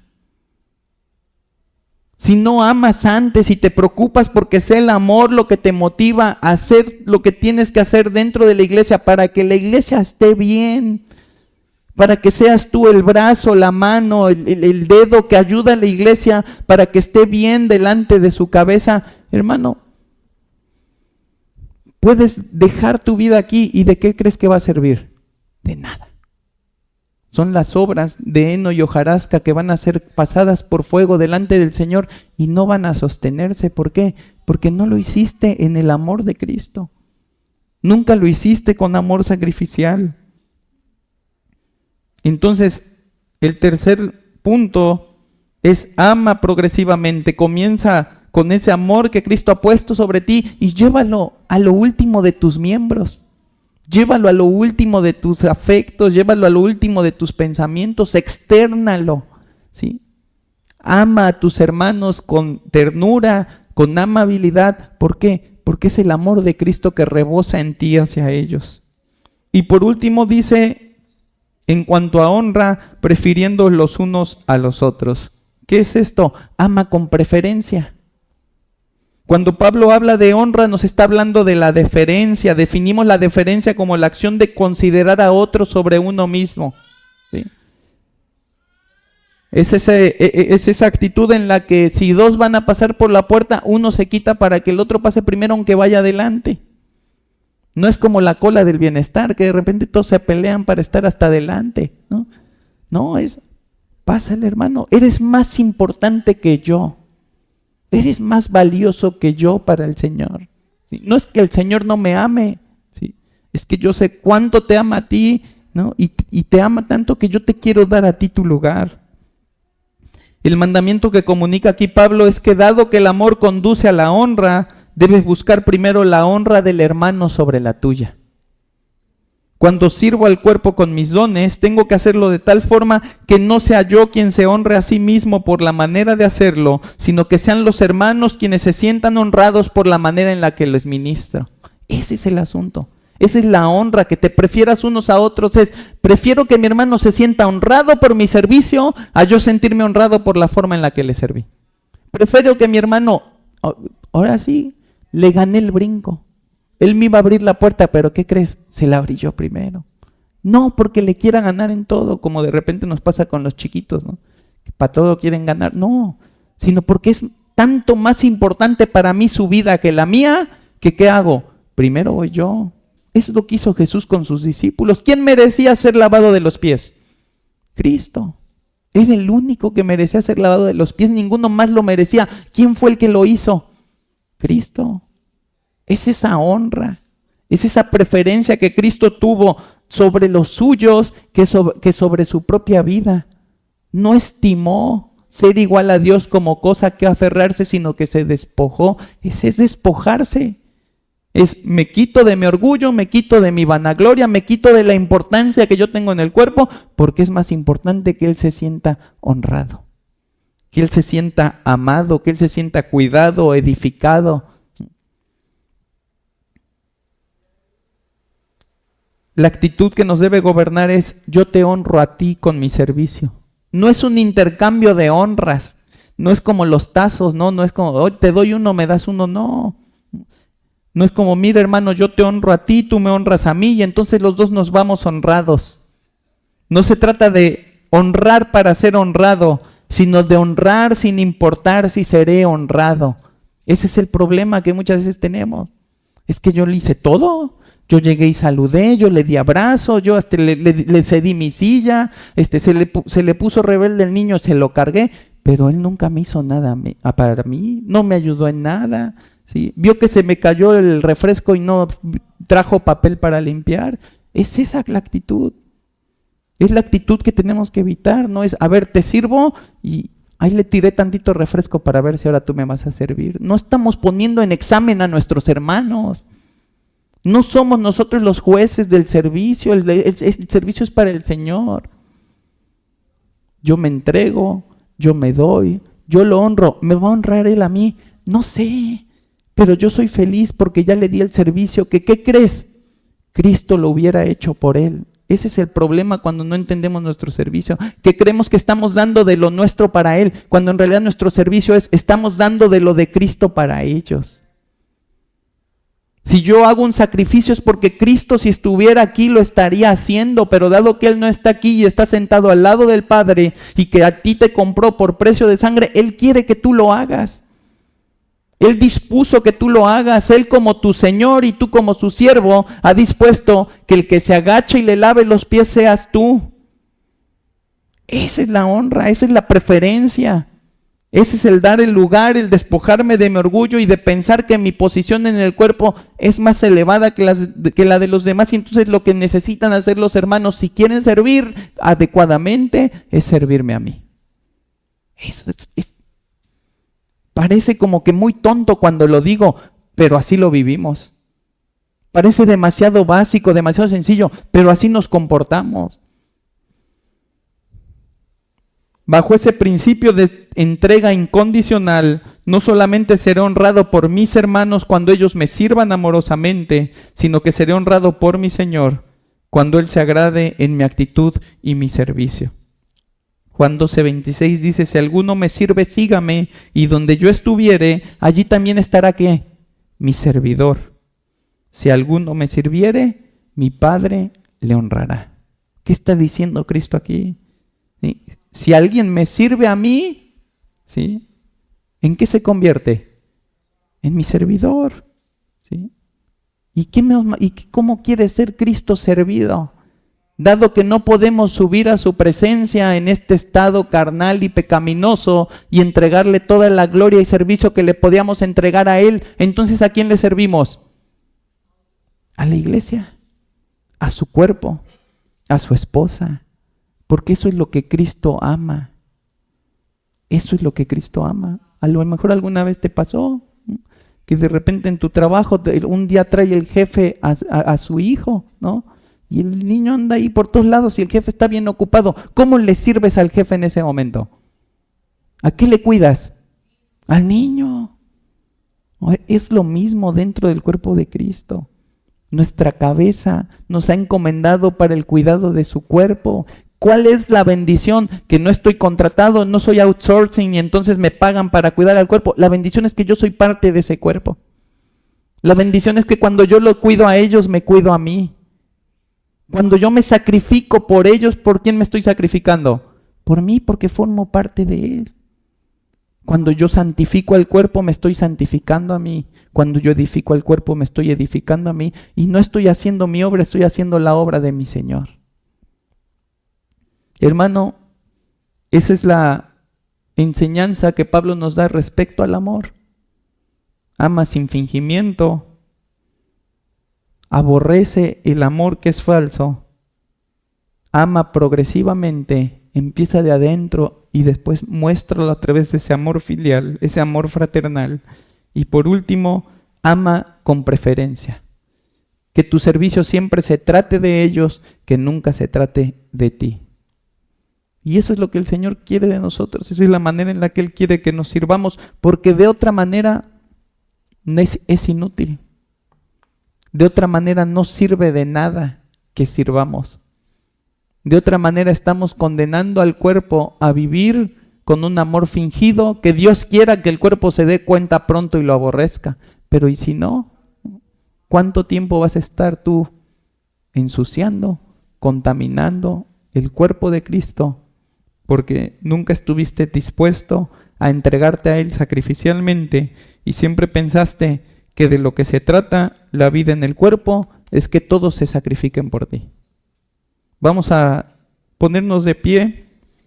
Si no amas antes y te preocupas porque sea el amor lo que te motiva a hacer lo que tienes que hacer dentro de la iglesia para que la iglesia esté bien, para que seas tú el brazo, la mano, el dedo que ayuda a la iglesia para que esté bien delante de su cabeza. Hermano, puedes dejar tu vida aquí y ¿de qué crees que va a servir? De nada. Son las obras de heno y hojarasca que van a ser pasadas por fuego delante del Señor y no van a sostenerse. ¿Por qué? Porque no lo hiciste en el amor de Cristo. Nunca lo hiciste con amor sacrificial. Entonces, el tercer punto es ama progresivamente. Comienza con ese amor que Cristo ha puesto sobre ti y llévalo a lo último de tus miembros. Llévalo a lo último de tus afectos, llévalo a lo último de tus pensamientos, externalo, ¿sí? Ama a tus hermanos con ternura, con amabilidad. ¿Por qué? Porque es el amor de Cristo que rebosa en ti hacia ellos. Y por último dice, en cuanto a honra, prefiriendo los unos a los otros. ¿Qué es esto? Ama con preferencia. Cuando Pablo habla de honra, nos está hablando de la deferencia. Definimos la deferencia como la acción de considerar a otro sobre uno mismo, ¿sí? Es esa actitud en la que si dos van a pasar por la puerta, uno se quita para que el otro pase primero aunque vaya adelante. No es como la cola del bienestar, que de repente todos se pelean para estar hasta adelante, ¿no? No, pásale, hermano, eres más importante que yo. Eres más valioso que yo para el Señor, ¿sí? No es que el Señor no me ame, ¿sí? Es que yo sé cuánto te ama a ti, ¿no? Y te ama tanto que yo te quiero dar a ti tu lugar. El mandamiento que comunica aquí Pablo es que dado que el amor conduce a la honra, debes buscar primero la honra del hermano sobre la tuya. Cuando sirvo al cuerpo con mis dones, tengo que hacerlo de tal forma que no sea yo quien se honre a sí mismo por la manera de hacerlo, sino que sean los hermanos quienes se sientan honrados por la manera en la que les ministro. Ese es el asunto. Esa es la honra, que te prefieras unos a otros. Prefiero que mi hermano se sienta honrado por mi servicio a yo sentirme honrado por la forma en la que le serví. Prefiero que mi hermano, ahora sí, le gané el brinco. Él me iba a abrir la puerta, pero ¿qué crees? Se la abrí yo primero. No porque le quiera ganar en todo, como de repente nos pasa con los chiquitos, ¿no? Que para todo quieren ganar. No, sino porque es tanto más importante para mí su vida que la mía, que ¿qué hago? Primero voy yo. Eso es lo que hizo Jesús con sus discípulos. ¿Quién merecía ser lavado de los pies? Cristo. Era el único que merecía ser lavado de los pies. Ninguno más lo merecía. ¿Quién fue el que lo hizo? Cristo. Es esa honra, es esa preferencia que Cristo tuvo sobre los suyos que sobre su propia vida. No estimó ser igual a Dios como cosa que aferrarse, sino que se despojó. Ese es despojarse. Me quito de mi orgullo, me quito de mi vanagloria, me quito de la importancia que yo tengo en el cuerpo, porque es más importante que Él se sienta honrado, que Él se sienta amado, que Él se sienta cuidado, edificado. La actitud que nos debe gobernar es: yo te honro a ti con mi servicio. No es un intercambio de honras, no es como los tazos, no es como hoy te doy uno, me das uno, no. No es como, mira hermano, yo te honro a ti, tú me honras a mí y entonces los dos nos vamos honrados. No se trata de honrar para ser honrado, sino de honrar sin importar si seré honrado. Ese es el problema que muchas veces tenemos. Es que yo le hice todo. Yo llegué y saludé, yo le di abrazo, yo hasta le cedí mi silla, se le puso rebelde el niño, se lo cargué, pero él nunca me hizo nada para mí, no me ayudó en nada, ¿sí? Vio que se me cayó el refresco y no trajo papel para limpiar. Es esa la actitud. Es la actitud que tenemos que evitar, no es, a ver, te sirvo y ahí le tiré tantito refresco para ver si ahora tú me vas a servir. No estamos poniendo en examen a nuestros hermanos. No somos nosotros los jueces del servicio, el servicio es para el Señor. Yo me entrego, yo me doy, yo lo honro. ¿Me va a honrar Él a mí? No sé, pero yo soy feliz porque ya le di el servicio que, ¿qué crees? Cristo lo hubiera hecho por Él. Ese es el problema cuando no entendemos nuestro servicio, que creemos que estamos dando de lo nuestro para Él, cuando en realidad nuestro servicio es, estamos dando de lo de Cristo para ellos. Si yo hago un sacrificio es porque Cristo, si estuviera aquí, lo estaría haciendo, pero dado que Él no está aquí y está sentado al lado del Padre y que a ti te compró por precio de sangre, Él quiere que tú lo hagas. Él dispuso que tú lo hagas. Él como tu Señor y tú como su siervo ha dispuesto que el que se agache y le lave los pies seas tú. Esa es la honra, esa es la preferencia. Ese es el dar el lugar, el despojarme de mi orgullo y de pensar que mi posición en el cuerpo es más elevada que la de los demás. Y entonces lo que necesitan hacer los hermanos, si quieren servir adecuadamente, es servirme a mí. Eso es. Parece como que muy tonto cuando lo digo, pero así lo vivimos. Parece demasiado básico, demasiado sencillo, pero así nos comportamos. Bajo ese principio de entrega incondicional, no solamente seré honrado por mis hermanos cuando ellos me sirvan amorosamente, sino que seré honrado por mi Señor cuando Él se agrade en mi actitud y mi servicio. Juan 12:26 dice, si alguno me sirve, sígame, y donde yo estuviere, allí también estará, ¿qué? Mi servidor. Si alguno me sirviere, mi Padre le honrará. ¿Qué está diciendo Cristo aquí? ¿Sí? Si alguien me sirve a mí, ¿sí? ¿En qué se convierte? En mi servidor. ¿Sí? ¿Y cómo quiere ser Cristo servido? Dado que no podemos subir a su presencia en este estado carnal y pecaminoso y entregarle toda la gloria y servicio que le podíamos entregar a Él, entonces ¿a quién le servimos? A la iglesia, a su cuerpo, a su esposa, porque eso es lo que Cristo ama. Eso es lo que Cristo ama. A lo mejor alguna vez te pasó que de repente en tu trabajo un día trae el jefe a su hijo, ¿no? Y el niño anda ahí por todos lados y el jefe está bien ocupado. ¿Cómo le sirves al jefe en ese momento? ¿A qué le cuidas? Al niño. Es lo mismo dentro del cuerpo de Cristo. Nuestra cabeza nos ha encomendado para el cuidado de su cuerpo. ¿Cuál es la bendición? Que no estoy contratado, no soy outsourcing y entonces me pagan para cuidar al cuerpo. La bendición es que yo soy parte de ese cuerpo. La bendición es que cuando yo lo cuido a ellos, me cuido a mí. Cuando yo me sacrifico por ellos, ¿por quién me estoy sacrificando? Por mí, porque formo parte de Él. Cuando yo santifico al cuerpo, me estoy santificando a mí. Cuando yo edifico al cuerpo, me estoy edificando a mí. Y no estoy haciendo mi obra, estoy haciendo la obra de mi Señor. Hermano, esa es la enseñanza que Pablo nos da respecto al amor. Ama sin fingimiento. Aborrece el amor que es falso, ama progresivamente, empieza de adentro y después muéstralo a través de ese amor filial, ese amor fraternal. Y por último, ama con preferencia. Que tu servicio siempre se trate de ellos, que nunca se trate de ti. Y eso es lo que el Señor quiere de nosotros, esa es la manera en la que Él quiere que nos sirvamos, porque de otra manera es inútil. De otra manera no sirve de nada que sirvamos. De otra manera estamos condenando al cuerpo a vivir con un amor fingido, que Dios quiera que el cuerpo se dé cuenta pronto y lo aborrezca. Pero ¿y si no? ¿Cuánto tiempo vas a estar tú ensuciando, contaminando el cuerpo de Cristo? Porque nunca estuviste dispuesto a entregarte a Él sacrificialmente y siempre pensaste que de lo que se trata la vida en el cuerpo es que todos se sacrifiquen por ti. Vamos a ponernos de pie,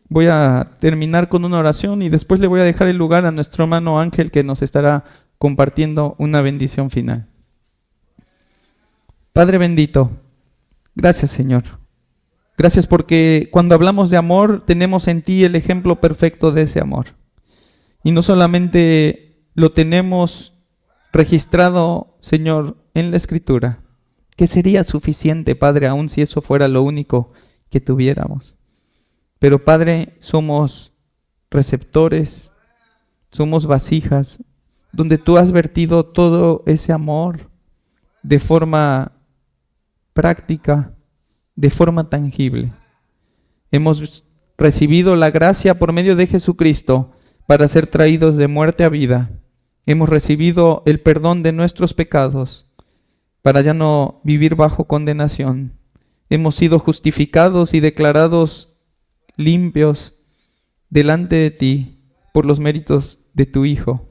voy a terminar con una oración y después le voy a dejar el lugar a nuestro hermano Ángel que nos estará compartiendo una bendición final. Padre bendito, gracias Señor. Gracias porque cuando hablamos de amor tenemos en ti el ejemplo perfecto de ese amor. Y no solamente lo tenemos registrado, Señor, en la Escritura, que sería suficiente, Padre, aun si eso fuera lo único que tuviéramos. Pero Padre, somos receptores, somos vasijas, donde tú has vertido todo ese amor de forma práctica, de forma tangible. Hemos recibido la gracia por medio de Jesucristo para ser traídos de muerte a vida. Hemos recibido el perdón de nuestros pecados para ya no vivir bajo condenación. Hemos sido justificados y declarados limpios delante de ti por los méritos de tu Hijo.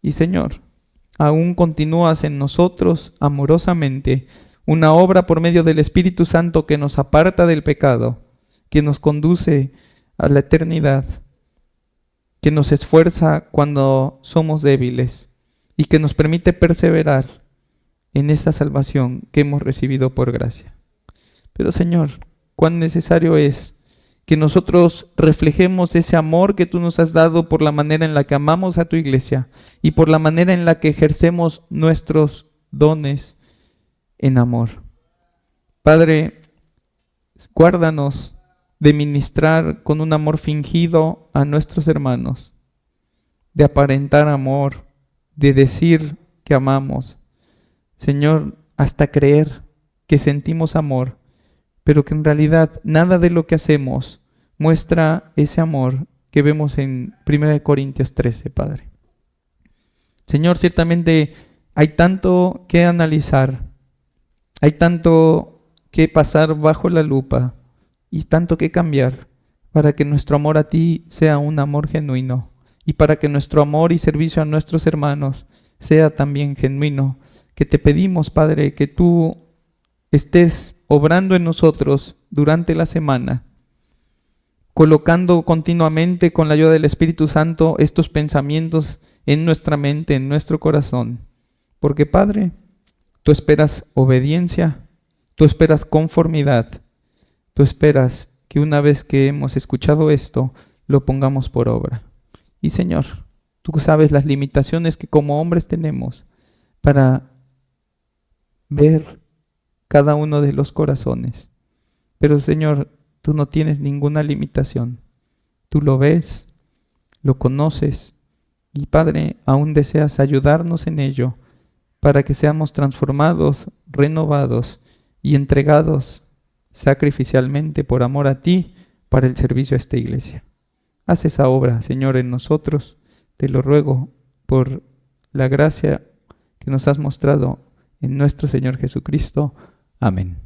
Y Señor, aún continúas en nosotros amorosamente una obra por medio del Espíritu Santo que nos aparta del pecado, que nos conduce a la eternidad, que nos esfuerza cuando somos débiles y que nos permite perseverar en esta salvación que hemos recibido por gracia. Pero Señor, cuán necesario es que nosotros reflejemos ese amor que tú nos has dado por la manera en la que amamos a tu iglesia y por la manera en la que ejercemos nuestros dones en amor. Padre, guárdanos de ministrar con un amor fingido a nuestros hermanos, de aparentar amor, de decir que amamos. Señor, hasta creer que sentimos amor, pero que en realidad nada de lo que hacemos muestra ese amor que vemos en 1 Corintios 13, Padre. Señor, ciertamente hay tanto que analizar, hay tanto que pasar bajo la lupa y tanto que cambiar para que nuestro amor a ti sea un amor genuino y para que nuestro amor y servicio a nuestros hermanos sea también genuino, que te pedimos, Padre, que tú estés obrando en nosotros durante la semana, colocando continuamente con la ayuda del Espíritu Santo estos pensamientos en nuestra mente, en nuestro corazón. Porque, Padre, tú esperas obediencia, tú esperas conformidad, tú esperas que una vez que hemos escuchado esto, lo pongamos por obra. Y Señor, tú sabes las limitaciones que como hombres tenemos para ver cada uno de los corazones. Pero Señor, tú no tienes ninguna limitación. Tú lo ves, lo conoces y Padre, aún deseas ayudarnos en ello para que seamos transformados, renovados y entregados sacrificialmente por amor a ti para el servicio a esta iglesia. Haz esa obra, Señor, en nosotros. Te lo ruego por la gracia que nos has mostrado en nuestro Señor Jesucristo. Amén.